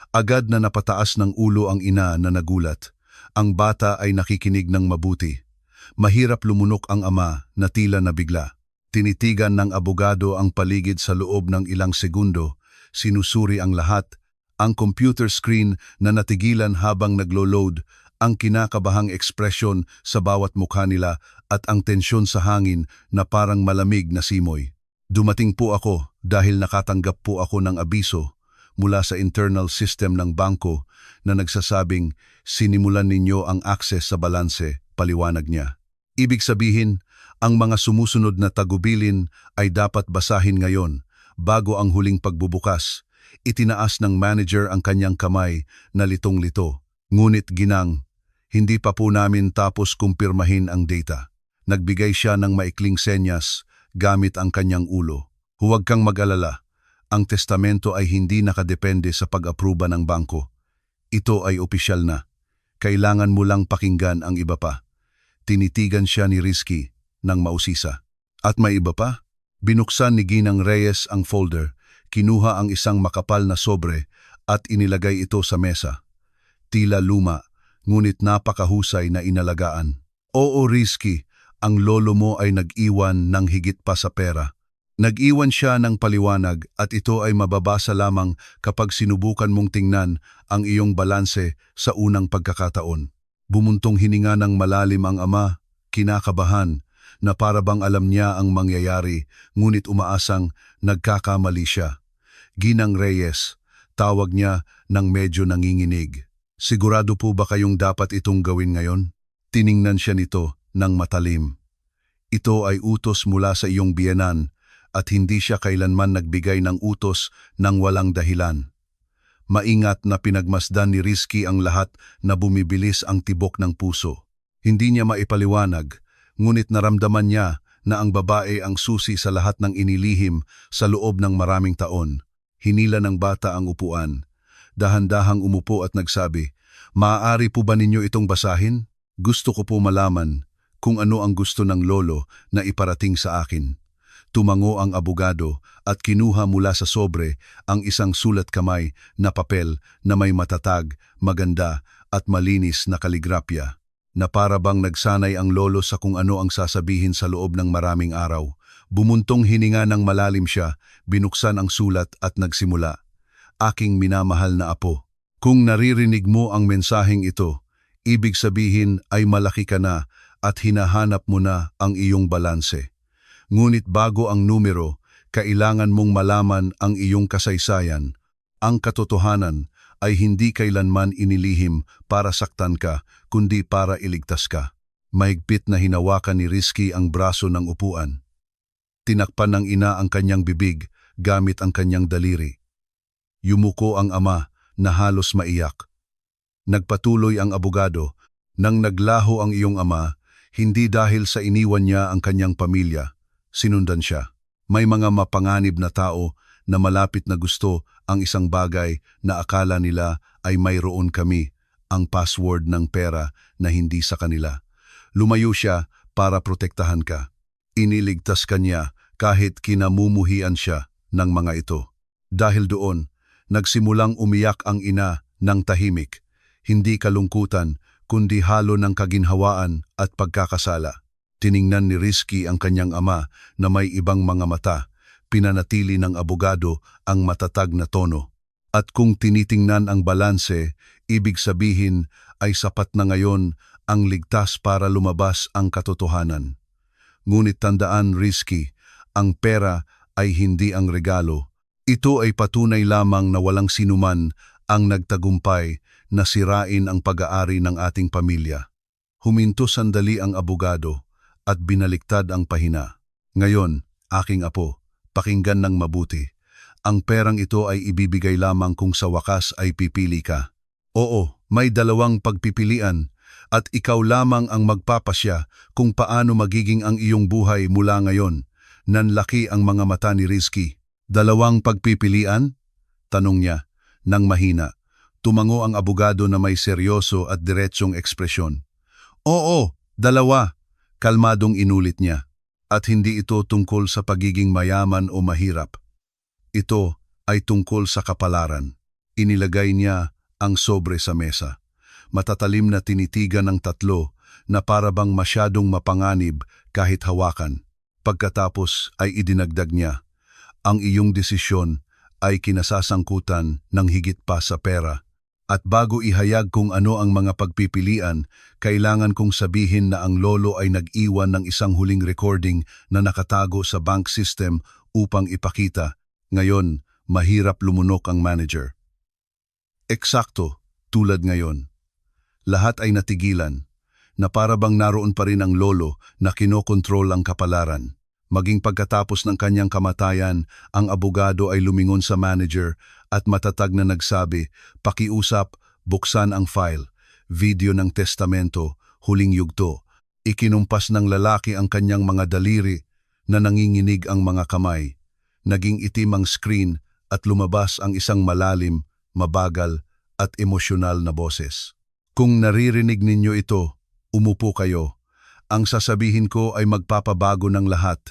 Agad na napataas ng ulo ang ina na nagulat. Ang bata ay nakikinig ng mabuti. Mahirap lumunok ang ama na tila nabigla. Tinitigan ng abogado ang paligid sa loob ng ilang segundo, sinusuri ang lahat, ang computer screen na natigilan habang naglo-load, ang kinakabahang ekspresyon sa bawat mukha nila at ang tensyon sa hangin na parang malamig na simoy. "Dumating po ako dahil nakatanggap po ako ng abiso mula sa internal system ng bangko na nagsasabing sinimulan ninyo ang access sa balanse," paliwanag niya. "Ibig sabihin, ang mga sumusunod na tagubilin ay dapat basahin ngayon, bago ang huling pagbubukas." Itinaas ng manager ang kanyang kamay na litong-lito. "Ngunit Ginang, hindi pa po namin tapos kumpirmahin ang data." Nagbigay siya ng maikling senyas gamit ang kanyang ulo. "Huwag kang mag-alala. Ang testamento ay hindi nakadepende sa pag-apruba ng bangko. Ito ay opisyal na. Kailangan mo lang pakinggan ang iba pa. Tinitigan siya ni Rizky ng mausisa. At may iba pa? Binuksan ni Ginang Reyes ang folder, kinuha ang isang makapal na sobre at inilagay ito sa mesa. Tila luma, ngunit napakahusay na inalagaan. Oo, Rizky, ang lolo mo ay nag-iwan ng higit pa sa pera. Nag-iwan siya ng paliwanag at ito ay mababasa lamang kapag sinubukan mong tingnan ang iyong balanse sa unang pagkakataon. Bumuntong hininga ng malalim ang ama, kinakabahan, na para bang alam niya ang mangyayari, ngunit umaasang nagkakamali siya. Ginang Reyes, tawag niya ng medyo nanginginig. Sigurado po ba kayong dapat itong gawin ngayon? Tiningnan siya nito ng matalim. Ito ay utos mula sa iyong biyenan at hindi siya kailanman nagbigay ng utos ng walang dahilan. Maingat na pinagmasdan ni Rizky ang lahat na bumibilis ang tibok ng puso. Hindi niya maipaliwanag, ngunit naramdaman niya na ang babae ang susi sa lahat ng inilihim sa loob ng maraming taon. Hinila ng bata ang upuan. Dahan-dahang umupo at nagsabi, "Maaari po ba ninyo itong basahin? Gusto ko po malaman kung ano ang gusto ng lolo na iparating sa akin." Tumango ang abogado at kinuha mula sa sobre ang isang sulat kamay na papel na may matatag, maganda at malinis na kaligrapya, na para bang nagsanay ang lolo sa kung ano ang sasabihin sa loob ng maraming araw. Bumuntong hininga ng malalim siya, binuksan ang sulat at nagsimula. "Aking minamahal na apo, kung naririnig mo ang mensaheng ito, ibig sabihin ay malaki ka na at hinahanap mo na ang iyong balanse. Ngunit bago ang numero, kailangan mong malaman ang iyong kasaysayan. Ang katotohanan ay hindi kailanman inilihim para saktan ka, kundi para iligtas ka." Mahigpit na hinawakan ni Rizky ang braso ng upuan. Tinakpan ng ina ang kanyang bibig gamit ang kanyang daliri. Yumuko ang ama na halos maiyak. Nagpatuloy ang abogado, "Nang naglaho ang iyong ama, hindi dahil sa iniwan niya ang kanyang pamilya. Sinundan siya. May mga mapanganib na tao na malapit na gusto ang isang bagay na akala nila ay mayroon kami, ang password ng pera na hindi sa kanila. Lumayo siya para protektahan ka. Iniligtas ka niya kahit kinamumuhian siya ng mga ito. Dahil doon, nagsimulang umiyak ang ina ng tahimik, hindi kalungkutan kundi halo ng kaginhawaan at pagkakasala. Tiningnan ni Rizky ang kanyang ama na may ibang mga mata. Pinanatili ng abogado ang matatag na tono. "At kung tinitingnan ang balanse, ibig sabihin ay sapat na ngayon ang ligtas para lumabas ang katotohanan. Ngunit tandaan, Rizky, ang pera ay hindi ang regalo. Ito ay patunay lamang na walang sinuman ang nagtagumpay na sirain ang pag-aari ng ating pamilya." Huminto sandali ang abogado at binaliktad ang pahina. "Ngayon, aking apo, pakinggan ng mabuti. Ang perang ito ay ibibigay lamang kung sa wakas ay pipili ka. Oo, may dalawang pagpipilian at ikaw lamang ang magpapasya kung paano magiging ang iyong buhay mula ngayon." Nanlaki ang mga mata ni Rizky. "Dalawang pagpipilian?" tanong niya, nang mahina. Tumango ang abogado na may seryoso at diretsong ekspresyon. "Oo, dalawa," kalmadong inulit niya. "At hindi ito tungkol sa pagiging mayaman o mahirap. Ito ay tungkol sa kapalaran." Inilagay niya ang sobre sa mesa. Matatalim na tinitigan ng tatlo na para bang masyadong mapanganib kahit hawakan. Pagkatapos ay idinagdag niya, "Ang iyong desisyon ay kinasasangkutan ng higit pa sa pera. At bago ihayag kung ano ang mga pagpipilian, kailangan kong sabihin na ang lolo ay nag-iwan ng isang huling recording na nakatago sa bank system upang ipakita. Ngayon, mahirap lumunok ang manager." Eksakto, tulad ngayon. Lahat ay natigilan, na para bang naroon pa rin ang lolo na kinokontrol ang kapalaran. Maging pagkatapos ng kanyang kamatayan, ang abogado ay lumingon sa manager at matatag na nagsabi, "Pakiusap, buksan ang file, video ng testamento, huling yugto." Ikinumpas ng lalaki ang kanyang mga daliri na nanginginig ang mga kamay. Naging itim ang screen at lumabas ang isang malalim, mabagal at emosyonal na boses. Kung naririnig ninyo ito, umupo kayo. Ang sasabihin ko ay magpapabago ng lahat.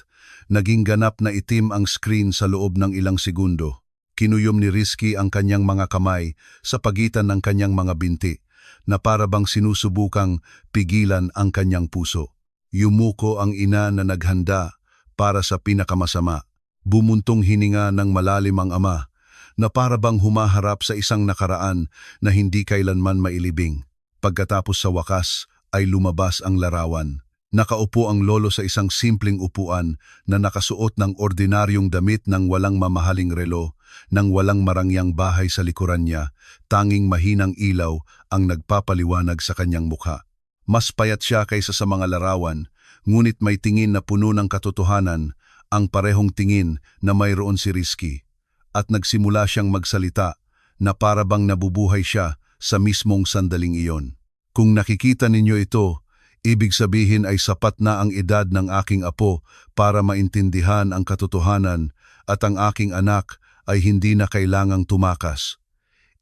Naging ganap na itim ang screen sa loob ng ilang segundo. Kinuyom ni Rizky ang kanyang mga kamay sa pagitan ng kanyang mga binti, na para bang sinusubukang pigilan ang kanyang puso. Yumuko ang ina na naghanda para sa pinakamasama. Bumuntong hininga ng malalim ang ama, na para bang humaharap sa isang nakaraan na hindi kailanman mailibing. Pagkatapos sa wakas ay lumabas ang larawan. Nakaupo ang lolo sa isang simpleng upuan na nakasuot ng ordinaryong damit ng walang mamahaling relo, ng walang marangyang bahay sa likuran niya, tanging mahinang ilaw ang nagpapaliwanag sa kanyang mukha. Mas payat siya kaysa sa mga larawan, ngunit may tingin na puno ng katotohanan, ang parehong tingin na mayroon si Rizky. At nagsimula siyang magsalita na para bang nabubuhay siya sa mismong sandaling iyon. Kung nakikita ninyo ito, ibig sabihin ay sapat na ang edad ng aking apo para maintindihan ang katotohanan at ang aking anak ay hindi na kailangang tumakas.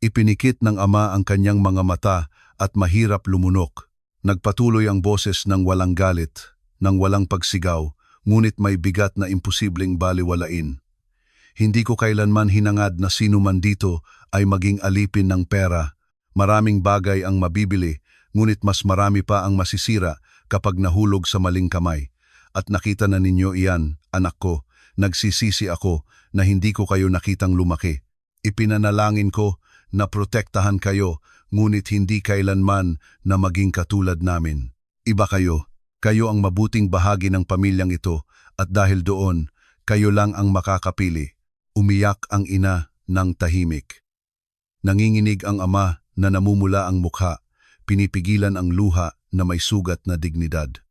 Ipinikit ng ama ang kanyang mga mata at mahirap lumunok. Nagpatuloy ang boses ng walang galit, ng walang pagsigaw, ngunit may bigat na imposibleng baliwalain. Hindi ko kailanman hinangad na sino man dito ay maging alipin ng pera. Maraming bagay ang mabibili, ngunit mas marami pa ang masisira kapag nahulog sa maling kamay. At nakita na ninyo iyan, anak ko, nagsisisi ako na hindi ko kayo nakitang lumaki. Ipinanalangin ko na protektahan kayo, ngunit hindi kailanman na maging katulad namin. Iba kayo. Kayo ang mabuting bahagi ng pamilyang ito at dahil doon, kayo lang ang makakapili. Umiyak ang ina ng tahimik. Nanginginig ang ama na namumula ang mukha, pinipigilan ang luha na may sugat na dignidad.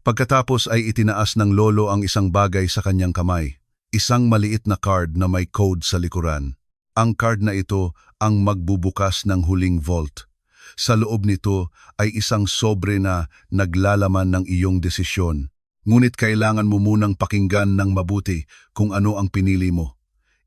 Pagkatapos ay itinaas ng lolo ang isang bagay sa kanyang kamay, isang maliit na card na may code sa likuran. Ang card na ito ang magbubukas ng huling vault. Sa loob nito ay isang sobre na naglalaman ng iyong desisyon. Ngunit kailangan mo munang pakinggan ng mabuti kung ano ang pinili mo.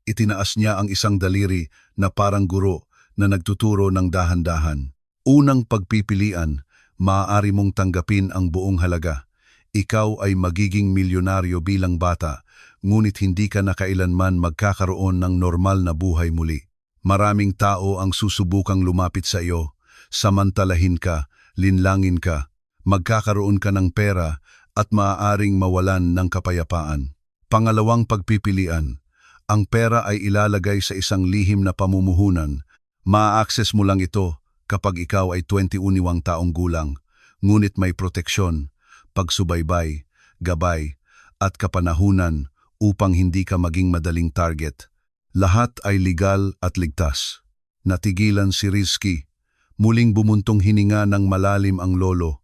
Itinaas niya ang isang daliri na parang guro na nagtuturo ng dahan-dahan. Unang pagpipilian, maaari mong tanggapin ang buong halaga. Ikaw ay magiging milyonaryo bilang bata, ngunit hindi ka na kailanman magkakaroon ng normal na buhay muli. Maraming tao ang susubukang lumapit sa iyo. Samantalahin ka, linlangin ka, magkakaroon ka ng pera at maaaring mawalan ng kapayapaan. Pangalawang pagpipilian, ang pera ay ilalagay sa isang lihim na pamumuhunan. Ma-access mo lang ito kapag ikaw ay 21 taong gulang, ngunit may proteksyon, pagsubaybay, gabay, at kapanahunan upang hindi ka maging madaling target. Lahat ay legal at ligtas. Natigilan si Rizky. Muling bumuntong hininga ng malalim ang lolo.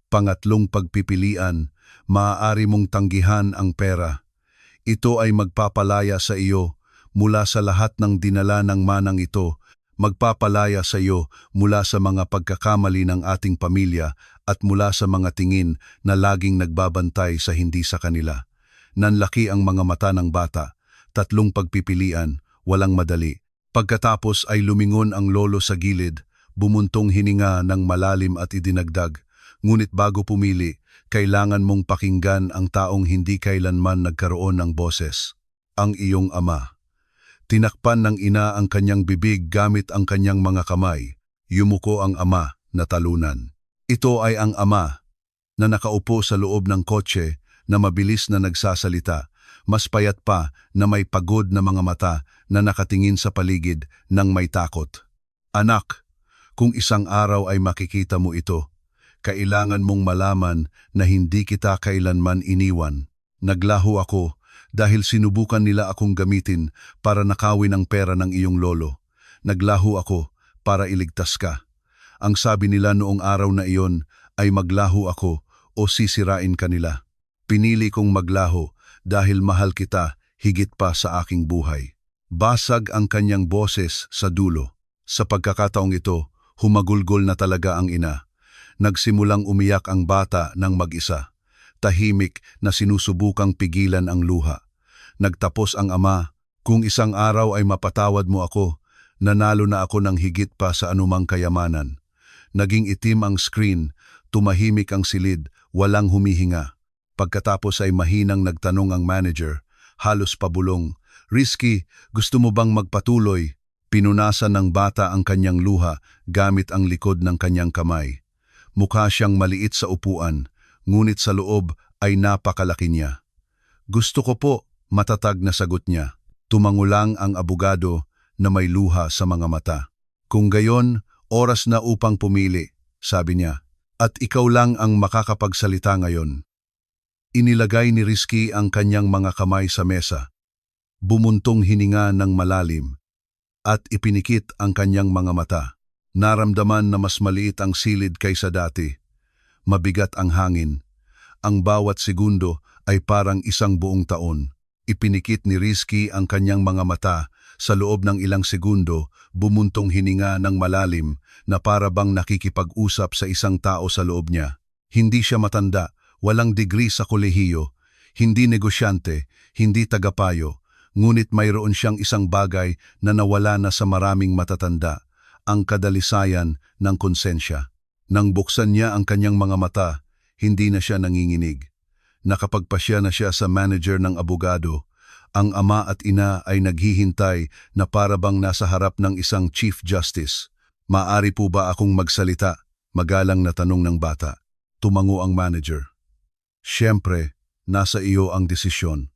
Pangatlong pagpipilian, maaari mong tanggihan ang pera. Ito ay magpapalaya sa iyo mula sa lahat ng dinala ng manang ito, magpapalaya sa iyo mula sa mga pagkakamali ng ating pamilya at mula sa mga tingin na laging nagbabantay sa hindi sa kanila. Nanlaki ang mga mata ng bata. Tatlong pagpipilian, walang madali. Pagkatapos ay lumingon ang lolo sa gilid, bumuntong hininga ng malalim at idinagdag, ngunit bago pumili, kailangan mong pakinggan ang taong hindi kailanman nagkaroon ng boses. Ang iyong ama. Tinakpan ng ina ang kanyang bibig gamit ang kanyang mga kamay. Yumuko ang ama na talunan. Ito ay ang ama na nakaupo sa loob ng kotse na mabilis na nagsasalita, mas payat pa na may pagod na mga mata na nakatingin sa paligid ng may takot. Anak, kung isang araw ay makikita mo ito, kailangan mong malaman na hindi kita kailanman iniwan. Naglaho ako dahil sinubukan nila akong gamitin para nakawin ang pera ng iyong lolo. Naglaho ako para iligtas ka. Ang sabi nila noong araw na iyon ay maglaho ako o sisirain ka nila. Pinili kong maglaho dahil mahal kita higit pa sa aking buhay. Basag ang kanyang boses sa dulo. Sa pagkakataong ito, humagulgol na talaga ang ina. Nagsimulang umiyak ang bata ng mag-isa. Tahimik na sinusubukang pigilan ang luha. Nagtapos ang ama Kung isang araw ay mapatawad mo ako, nanalo na ako ng higit pa sa anumang kayamanan. Naging itim ang screen, tumahimik ang silid, walang humihinga. Pagkatapos ay mahinang nagtanong ang manager, halos pabulong, "Risky, gusto mo bang magpatuloy?" Pinunasan ng bata ang kanyang luha gamit ang likod ng kanyang kamay. Mukha siyang maliit sa upuan, ngunit sa loob ay napakalaki niya. "Gusto ko po," matatag na sagot niya. Tumangulang ang abogado na may luha sa mga mata. "Kung gayon, oras na upang pumili," sabi niya. "At ikaw lang ang makakapagsalita ngayon." Inilagay ni Risky ang kanyang mga kamay sa mesa. Bumuntong hininga ng malalim at ipinikit ang kanyang mga mata. Naramdaman na mas maliit ang silid kaysa dati. Mabigat ang hangin. Ang bawat segundo ay parang isang buong taon. Ipinikit ni Risky ang kanyang mga mata. Sa loob ng ilang segundo, bumuntong hininga ng malalim na para bang nakikipag-usap sa isang tao sa loob niya. Hindi siya matanda, walang degree sa kolehiyo, hindi negosyante, hindi tagapayo, ngunit mayroon siyang isang bagay na nawala na sa maraming matatanda, ang kadalisayan ng konsensya. Nang buksan niya ang kanyang mga mata, hindi na siya nanginginig. Nakapagpasya na siya sa manager ng abogado. Ang ama at ina ay naghihintay na para bang nasa harap ng isang Chief Justice. "Maaari po ba akong magsalita?" Magalang na tanong ng bata. Tumango ang manager. "Siyempre, nasa iyo ang desisyon."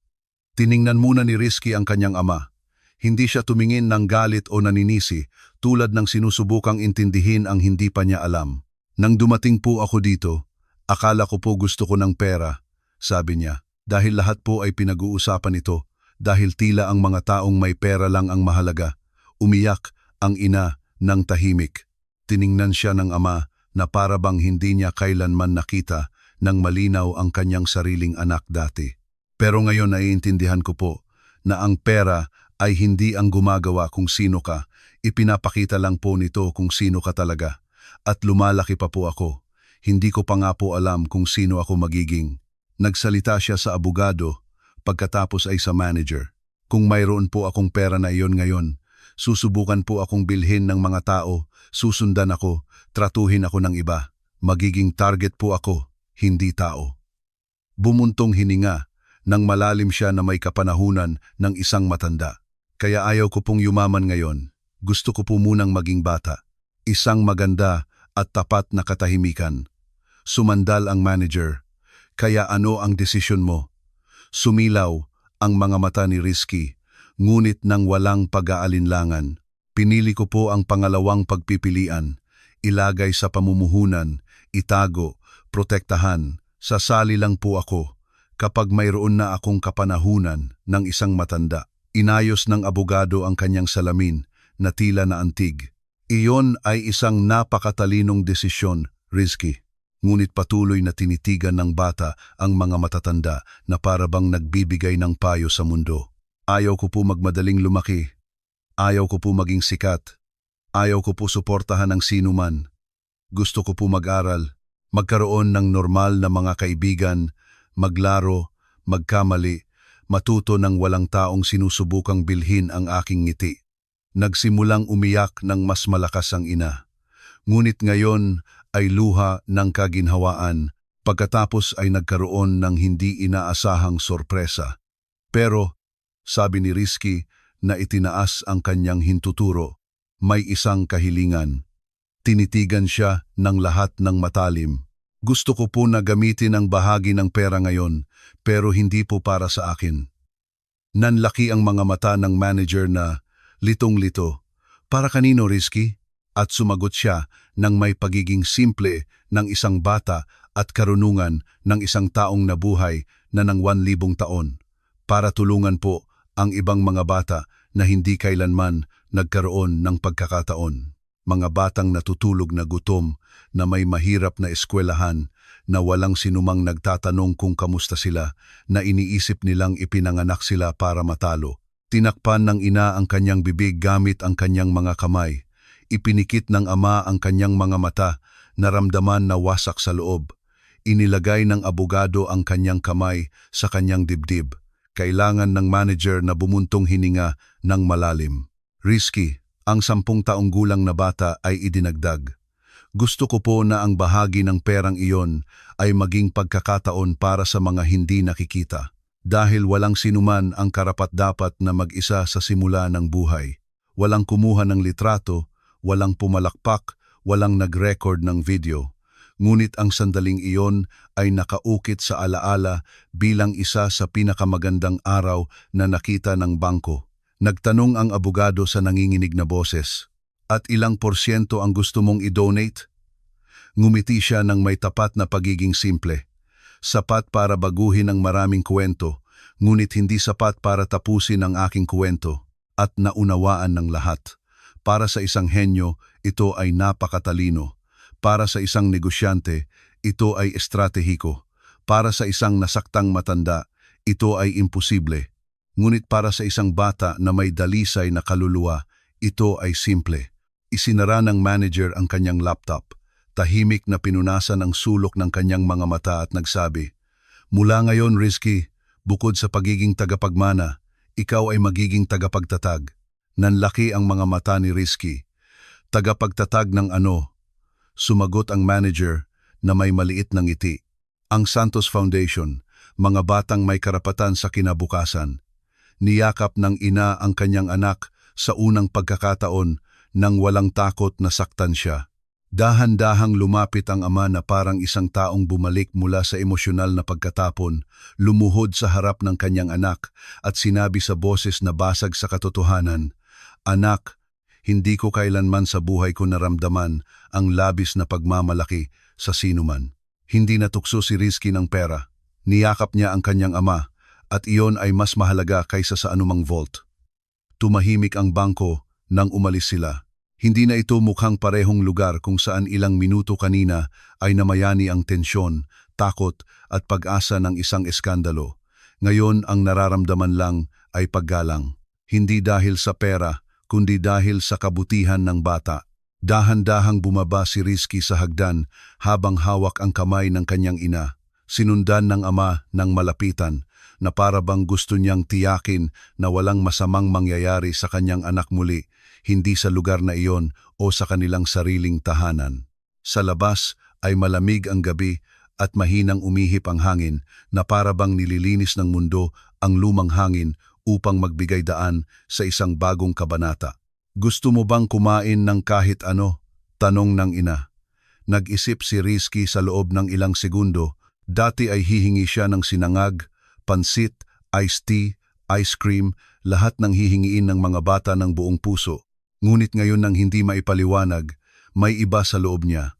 Tiningnan muna ni Risky ang kanyang ama. Hindi siya tumingin ng galit o naninisi, tulad ng sinusubukang intindihin ang hindi pa niya alam. "Nang dumating po ako dito, akala ko po gusto ko ng pera," sabi niya. "Dahil lahat po ay pinag-uusapan ito, dahil tila ang mga taong may pera lang ang mahalaga." Umiyak ang ina ng tahimik. Tiningnan siya ng ama na para bang hindi niya kailanman nakita ng malinaw ang kanyang sariling anak dati. "Pero ngayon naiintindihan ko po na ang pera ay hindi ang gumagawa kung sino ka. Ipinapakita lang po nito kung sino ka talaga. At lumalaki pa po ako. Hindi ko pa nga po alam kung sino ako magiging." Nagsalita siya sa abogado, pagkatapos ay sa manager. "Kung mayroon po akong pera na iyon ngayon, susubukan po akong bilhin ng mga tao, susundan ako, tratuhin ako ng iba. Magiging target po ako, hindi tao." Bumuntong hininga, nang malalim siya na may kapanahunan ng isang matanda. "Kaya ayaw ko pong yumaman ngayon. Gusto ko po munang maging bata. Isang maganda at tapat na katahimikan." Sumandal ang manager. "Kaya ano ang desisyon mo?" Sumilaw ang mga mata ni Risky, ngunit nang walang pag-aalinlangan. "Pinili ko po ang pangalawang pagpipilian. Ilagay sa pamumuhunan, itago, protektahan. Sasali lang po ako kapag mayroon na akong kapanahunan," ng isang matanda. Inayos ng abogado ang kanyang salamin na tila na antig. "Iyon ay isang napakatalinong desisyon, Risky." Ngunit patuloy na tinitigan ng bata ang mga matatanda na para bang nagbibigay ng payo sa mundo. "Ayaw ko po magmadaling lumaki. Ayaw ko po maging sikat. Ayaw ko po suportahan ng sinuman. Gusto ko po mag-aral, magkaroon ng normal na mga kaibigan, maglaro, magkamali, matuto ng walang taong sinusubukang bilhin ang aking ngiti." Nagsimulang umiyak ng mas malakas ang ina. Ngunit ngayon ay luha ng kaginhawaan, pagkatapos ay nagkaroon ng hindi inaasahang sorpresa. "Pero," sabi ni Risky na itinaas ang kanyang hintuturo, "may isang kahilingan." Tinitigan siya ng lahat ng matalim. "Gusto ko po na gamitin ang bahagi ng pera ngayon, pero hindi po para sa akin." Nanlaki ang mga mata ng manager na litong-lito. "Para kanino, Risky?" At sumagot siya ng may pagiging simple ng isang bata at karunungan ng isang taong nabuhay na ng 1,000 taon. "Para tulungan po ang ibang mga bata na hindi kailanman nagkaroon ng pagkakataon. Mga batang natutulog na gutom, na may mahirap na eskwelahan, na walang sinumang nagtatanong kung kamusta sila, na iniisip nilang ipinanganak sila para matalo." Tinakpan ng ina ang kanyang bibig gamit ang kanyang mga kamay. Ipinikit ng ama ang kanyang mga mata, naramdaman na wasak sa loob. Inilagay ng abogado ang kanyang kamay sa kanyang dibdib. Kailangan ng manager na bumuntong hininga ng malalim. Risky, ang 10 taong gulang na bata ay idinagdag. Gusto ko po na ang bahagi ng perang iyon ay maging pagkakataon para sa mga hindi nakikita. Dahil walang sinuman ang karapat-dapat na mag-isa sa simula ng buhay. Walang kumuha ng litrato, walang pumalakpak, walang nag-record ng video. Ngunit ang sandaling iyon ay nakaukit sa alaala bilang isa sa pinakamagandang araw na nakita ng bangko. Nagtanong ang abogado sa nanginginig na boses, "At ilang porsyento ang gusto mong i-donate?" Ngumiti siya ng may tapat na pagiging simple. Sapat para baguhin ang maraming kwento, ngunit hindi sapat para tapusin ang aking kwento at naunawaan ng lahat. Para sa isang henyo, ito ay napakatalino. Para sa isang negosyante, ito ay estratehiko. Para sa isang nasaktang matanda, ito ay imposible. Ngunit para sa isang bata na may dalisay na kaluluwa, ito ay simple. Isinara ng manager ang kanyang laptop. Tahimik na pinunasan ang sulok ng kanyang mga mata at nagsabi, "Mula ngayon, Risky, bukod sa pagiging tagapagmana, ikaw ay magiging tagapagtatag." Nanlaki ang mga mata ni Risky. "Tagapagtatag ng ano?" Sumagot ang manager na may maliit na ngiti. "Ang Santos Foundation, mga batang may karapatan sa kinabukasan." Niyakap ng ina ang kanyang anak sa unang pagkakataon nang walang takot na saktan siya. Dahan-dahang lumapit ang ama na parang isang taong bumalik mula sa emosyonal na pagkatapon, lumuhod sa harap ng kanyang anak at sinabi sa boses na basag sa katotohanan, "Anak, hindi ko kailanman sa buhay ko naramdaman ang labis na pagmamalaki sa sinuman." Hindi natukso si Risky ng pera. Niyakap niya ang kanyang ama at iyon ay mas mahalaga kaysa sa anumang vault. Tumahimik ang bangko nang umalis sila. Hindi na ito mukhang parehong lugar kung saan ilang minuto kanina ay namayani ang tensyon, takot at pag-asa ng isang eskandalo. Ngayon ang nararamdaman lang ay paggalang. Hindi dahil sa pera, kundi dahil sa kabutihan ng bata. Dahan-dahang bumaba si Risky sa hagdan habang hawak ang kamay ng kanyang ina. Sinundan ng ama ng malapitan na para bang gusto niyang tiyakin na walang masamang mangyayari sa kanyang anak muli, hindi sa lugar na iyon o sa kanilang sariling tahanan. Sa labas ay malamig ang gabi at mahinang umihip ang hangin na para bang nililinis ng mundo ang lumang hangin upang magbigay daan sa isang bagong kabanata. "Gusto mo bang kumain ng kahit ano?" tanong ng ina. Nag-isip si Risky sa loob ng ilang segundo. Dati ay hihingi siya ng sinangag, pansit, iced tea, ice cream, lahat ng hihingiin ng mga bata ng buong puso. Ngunit ngayon nang hindi maipaliwanag, may iba sa loob niya.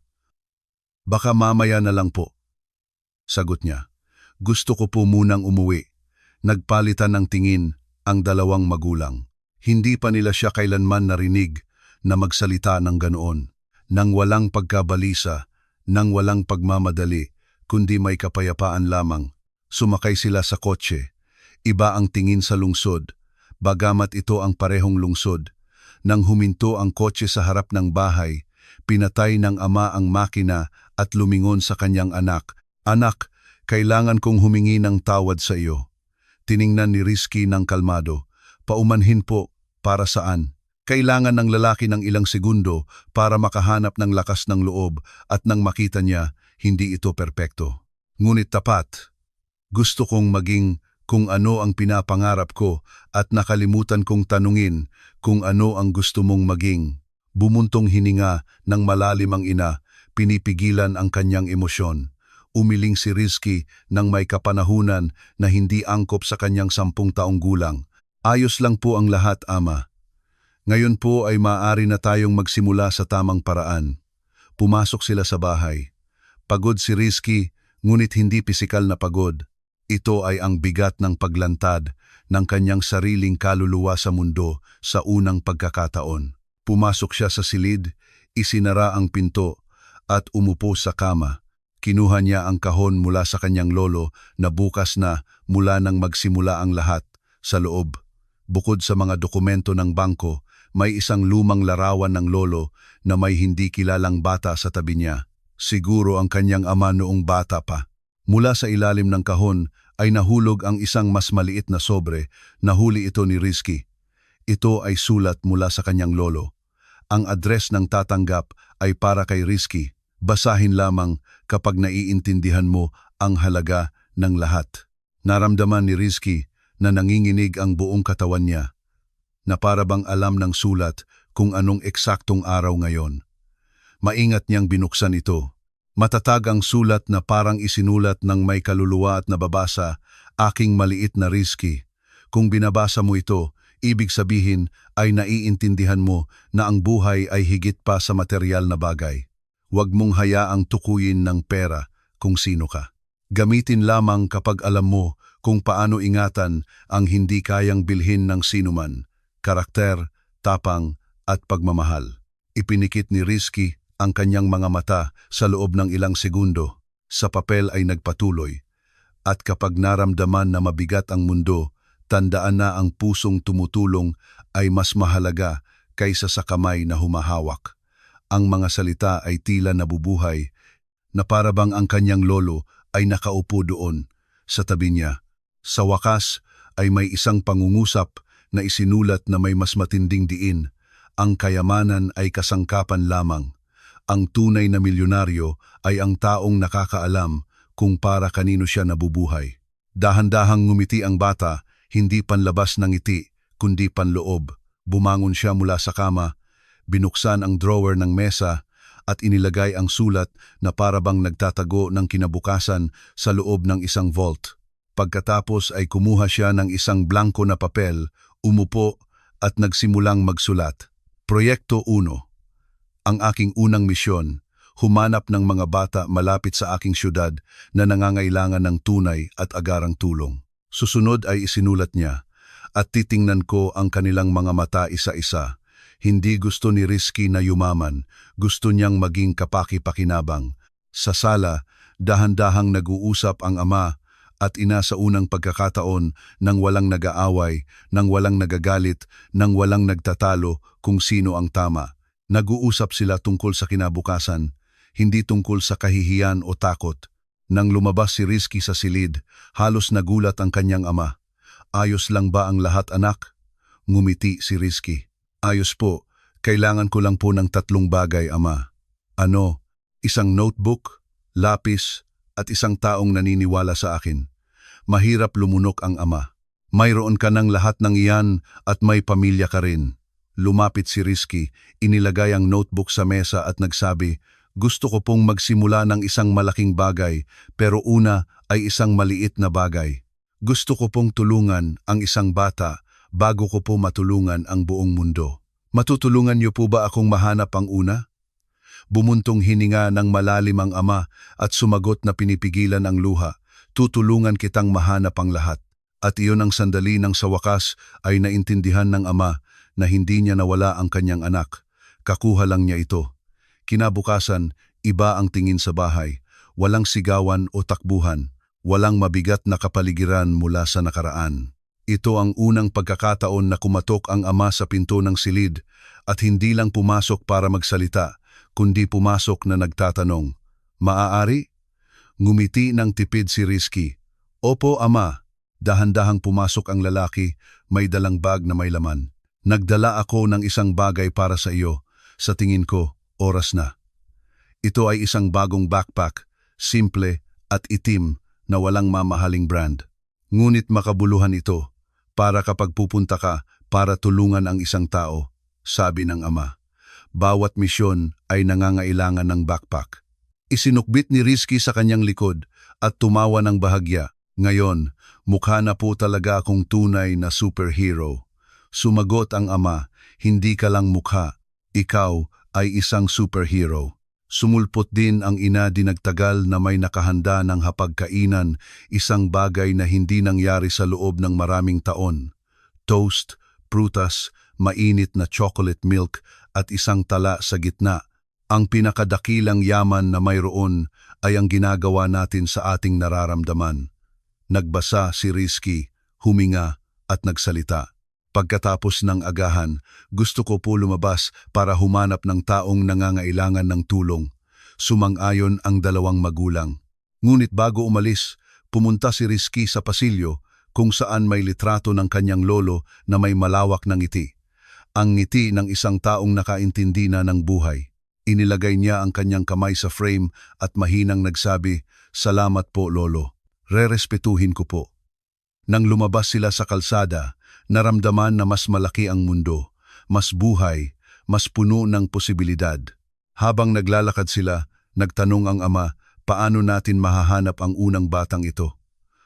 "Baka mamaya na lang po," sagot niya. "Gusto ko po munang umuwi." Nagpalitan ng tingin ang dalawang magulang. Hindi pa nila siya kailanman narinig na magsalita ng ganoon. Nang walang pagkabalisa, nang walang pagmamadali, kundi may kapayapaan lamang. Sumakay sila sa kotse. Iba ang tingin sa lungsod, bagamat ito ang parehong lungsod. Nang huminto ang kotse sa harap ng bahay, pinatay ng ama ang makina at lumingon sa kanyang anak. "Anak, kailangan kong humingi ng tawad sa iyo." Tiningnan ni Risky ng kalmado. "Paumanhin po, para saan?" Kailangan ng lalaki ng ilang segundo para makahanap ng lakas ng loob at nang makita niya, hindi ito perpekto. Ngunit tapat. "Gusto kong maging kung ano ang pinapangarap ko at nakalimutan kong tanungin kung ano ang gusto mong maging." Bumuntong hininga ng malalim ang ina, pinipigilan ang kanyang emosyon. Umiling si Risky nang may kapanahunan na hindi angkop sa kanyang 10 taong gulang. "Ayos lang po ang lahat, ama. Ngayon po ay maaari na tayong magsimula sa tamang paraan." Pumasok sila sa bahay. Pagod si Risky, ngunit hindi pisikal na pagod. Ito ay ang bigat ng paglantad ng kanyang sariling kaluluwa sa mundo sa unang pagkakataon. Pumasok siya sa silid, isinara ang pinto at umupo sa kama. Kinuha niya ang kahon mula sa kanyang lolo na bukas na mula nang magsimula ang lahat sa loob. Bukod sa mga dokumento ng bangko, may isang lumang larawan ng lolo na may hindi kilalang bata sa tabi niya. Siguro ang kanyang ama noong bata pa. Mula sa ilalim ng kahon ay nahulog ang isang mas maliit na sobre. Nahuli ito ni Rizky. Ito ay sulat mula sa kanyang lolo. Ang address ng tatanggap ay para kay Rizky. Basahin lamang kapag naiintindihan mo ang halaga ng lahat. Naramdaman ni Rizky na nanginginig ang buong katawan niya, na para bang alam ng sulat kung anong eksaktong araw ngayon. Maingat niyang binuksan ito. Matatag ang sulat na parang isinulat ng may kaluluwa at nababasa, "Aking maliit na Rizky." Kung binabasa mo ito, ibig sabihin ay naiintindihan mo na ang buhay ay higit pa sa materyal na bagay. Huwag mong hayaang tukuyin ng pera kung sino ka. Gamitin lamang kapag alam mo kung paano ingatan ang hindi kayang bilhin ng sinuman, karakter, tapang at pagmamahal. Ipinikit ni Rizky ang kanyang mga mata sa loob ng ilang segundo. Sa papel ay nagpatuloy. At kapag naramdaman na mabigat ang mundo, tandaan na ang pusong tumutulong ay mas mahalaga kaysa sa kamay na humahawak. Ang mga salita ay tila nabubuhay, na parabang ang kanyang lolo ay nakaupo doon sa tabi niya. Sa wakas ay may isang pangungusap na isinulat na may mas matinding diin. Ang kayamanan ay kasangkapan lamang. Ang tunay na milyonaryo ay ang taong nakakaalam kung para kanino siya nabubuhay. Dahan-dahang ngumiti ang bata, hindi panlabas ng ngiti, kundi panloob. Bumangon siya mula sa kama, binuksan ang drawer ng mesa at inilagay ang sulat na parabang nagtatago ng kinabukasan sa loob ng isang vault. Pagkatapos ay kumuha siya ng isang blanko na papel, umupo at nagsimulang magsulat. Proyekto 1. Ang aking unang misyon, humanap ng mga bata malapit sa aking syudad na nangangailangan ng tunay at agarang tulong. Susunod ay isinulat niya, at titingnan ko ang kanilang mga mata isa-isa. Hindi gusto ni Rizky na yumaman, gusto niyang maging kapaki-pakinabang. Sa sala, dahan-dahang nag-uusap ang ama at ina sa unang pagkakataon nang walang nag-aaway, nang walang nagagalit, nang walang nagtatalo kung sino ang tama. Nag-uusap sila tungkol sa kinabukasan, hindi tungkol sa kahihiyan o takot. Nang lumabas si Rizky sa silid, halos nagulat ang kanyang ama. "Ayos lang ba ang lahat, anak?" Ngumiti si Rizky. "Ayos po, kailangan ko lang po ng 3 bagay, ama." "Ano?" "Isang notebook, lapis, at isang taong naniniwala sa akin." Mahirap lumunok ang ama. "Mayroon ka ng lahat ng iyan at may pamilya ka rin." Lumapit si Rizky, inilagay ang notebook sa mesa at nagsabi, "Gusto ko pong magsimula ng isang malaking bagay, pero una ay isang maliit na bagay. Gusto ko pong tulungan ang isang bata bago ko po matulungan ang buong mundo. Matutulungan niyo po ba akong mahanap ang una?" Bumuntong hininga ng malalim ang ama at sumagot na pinipigilan ang luha, "Tutulungan kitang mahanap ang lahat." At iyon ang sandali nang sa wakas ay naintindihan ng ama na hindi niya nawala ang kanyang anak. Kakuha lang niya ito. Kinabukasan, iba ang tingin sa bahay. Walang sigawan o takbuhan. Walang mabigat na kapaligiran mula sa nakaraan. Ito ang unang pagkakataon na kumatok ang ama sa pinto ng silid at hindi lang pumasok para magsalita, kundi pumasok na nagtatanong, "Maaari?" Ngumiti ng tipid si Rizky. "Opo, ama." Dahan-dahang pumasok ang lalaki, may dalang bag na may laman. "Nagdala ako ng isang bagay para sa iyo. Sa tingin ko, oras na." Ito ay isang bagong backpack, simple at itim na walang mamahaling brand. Ngunit makabuluhan ito, para kapag pupunta ka para tulungan ang isang tao, sabi ng ama. Bawat misyon ay nangangailangan ng backpack. Isinukbit ni Rizky sa kanyang likod at tumawa ng bahagya. "Ngayon, mukha na po talaga akong tunay na superhero." Sumagot ang ama, "Hindi ka lang mukha, ikaw ay isang superhero." Sumulpot din ang ina dinagtagal na may nakahanda ng hapagkainan, isang bagay na hindi nangyari sa loob ng maraming taon. Toast, prutas, mainit na chocolate milk at isang tala sa gitna. Ang pinakadakilang yaman na mayroon ay ang ginagawa natin sa ating nararamdaman. Nagbasa si Rizky, huminga at nagsalita. "Pagkatapos ng agahan, gusto ko po lumabas para humanap ng taong nangangailangan ng tulong." Sumang-ayon ang 2 magulang. Ngunit bago umalis, Pumunta si Rizky sa pasilyo kung saan may litrato ng kanyang lolo na may malawak na ngiti. Ang ngiti ng isang taong nakaintindi na ng buhay. Inilagay niya ang kanyang kamay sa frame at mahinang nagsabi, "Salamat po, Lolo. Rerespetuhin ko po." Nang lumabas sila sa kalsada, naramdaman na mas malaki ang mundo, mas buhay, mas puno ng posibilidad. Habang naglalakad sila, nagtanong ang ama, "Paano natin mahahanap ang unang batang ito?"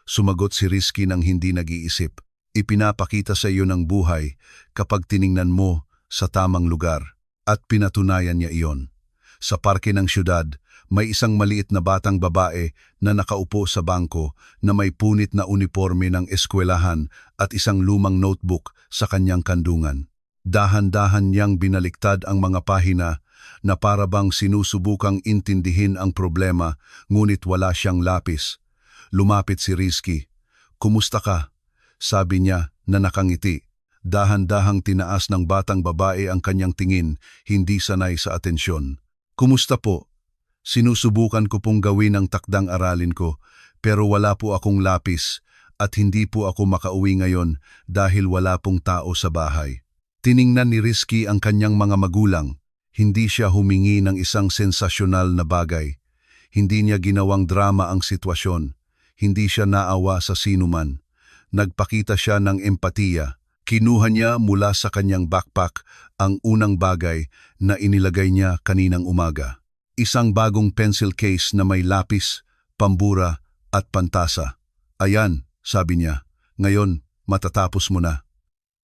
Sumagot si Rizky nang hindi nag-iisip, "Ipinapakita sa iyo ng buhay kapag tiningnan mo sa tamang lugar." At pinatunayan niya iyon. Sa parke ng syudad, may isang maliit na batang babae na nakaupo sa bangko na may punit na uniforme ng eskwelahan at isang lumang notebook sa kanyang kandungan. Dahan-dahan niyang binaliktad ang mga pahina na para bang sinusubukang intindihin ang problema, ngunit wala siyang lapis. Lumapit si Rizky. "Kumusta ka?" sabi niya na nakangiti. Dahan-dahang tinaas ng batang babae ang kanyang tingin, hindi sanay sa atensyon. "Kumusta po? Sinusubukan ko pong gawin ang takdang aralin ko, pero wala po akong lapis at hindi po ako makauwi ngayon dahil wala pong tao sa bahay." Tiningnan ni Rizky ang kanyang mga magulang. Hindi siya humingi ng isang sensasyonal na bagay. Hindi niya ginawang drama ang sitwasyon. Hindi siya naawa sa sinuman. Nagpakita siya ng empatiya. Kinuha niya mula sa kanyang backpack ang unang bagay na inilagay niya kaninang umaga. Isang bagong pencil case na may lapis, pambura at pantasa. "Ayan," sabi niya, "ngayon matatapos mo na."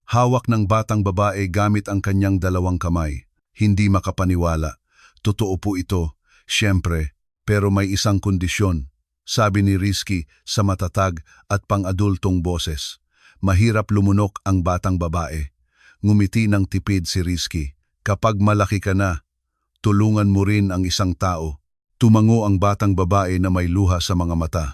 Hawak ng batang babae gamit ang kanyang dalawang kamay. Hindi makapaniwala. "Totoo po ito, siyempre, pero may isang kondisyon," sabi ni Rizky sa matatag at pang-adultong boses. Mahirap lumunok ang batang babae. Ngumiti ng tipid si Rizky. "Kapag malaki ka na, tulungan mo rin ang isang tao." Tumango ang batang babae na may luha sa mga mata.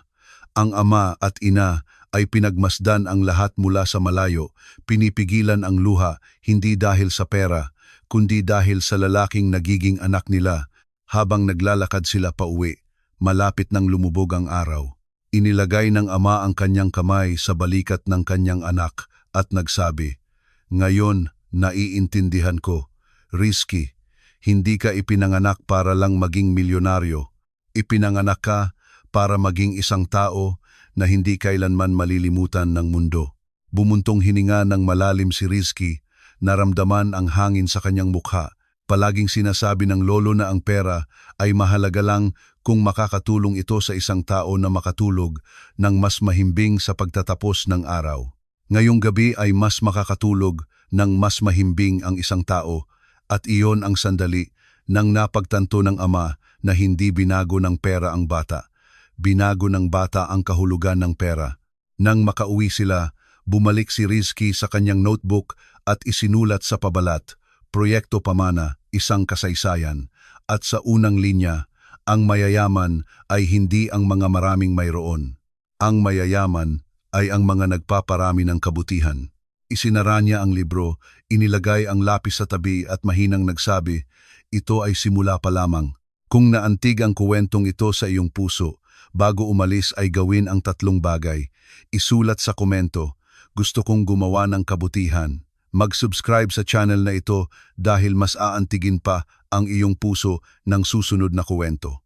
Ang ama at ina ay pinagmasdan ang lahat mula sa malayo, pinipigilan ang luha hindi dahil sa pera, kundi dahil sa lalaking nagiging anak nila. Habang naglalakad sila pauwi, malapit nang lumubog ang araw. Inilagay ng ama ang kanyang kamay sa balikat ng kanyang anak at nagsabi, "Ngayon, naiintindihan ko, Rizky, hindi ka ipinanganak para lang maging milyonaryo. Ipinanganak ka para maging isang tao na hindi kailanman malilimutan ng mundo." Bumuntong hininga ng malalim si Rizky, naramdaman ang hangin sa kanyang mukha. Palaging sinasabi ng lolo na ang pera ay mahalaga lang kung makakatulong ito sa isang tao na makatulog ng mas mahimbing sa pagtatapos ng araw. Ngayong gabi ay mas makakatulog ng mas mahimbing ang isang tao, at iyon ang sandali nang napagtanto ng ama na hindi binago ng pera ang bata. Binago ng bata ang kahulugan ng pera. Nang makauwi sila, bumalik si Rizky sa kanyang notebook at isinulat sa pabalat, "Proyekto Pamana, isang kasaysayan." At sa unang linya, ang mayayaman ay hindi ang mga maraming mayroon. Ang mayayaman ay ang mga nagpaparami ng kabutihan. Isinara niya ang libro, inilagay ang lapis sa tabi at mahinang nagsabi, "Ito ay simula pa lamang. Kung naantig ang kuwentong ito sa iyong puso, bago umalis ay gawin ang 3 bagay. Isulat sa komento, 'Gusto kong gumawa ng kabutihan.' Mag-subscribe sa channel na ito dahil mas aantigin pa ang iyong puso ng susunod na kuwento."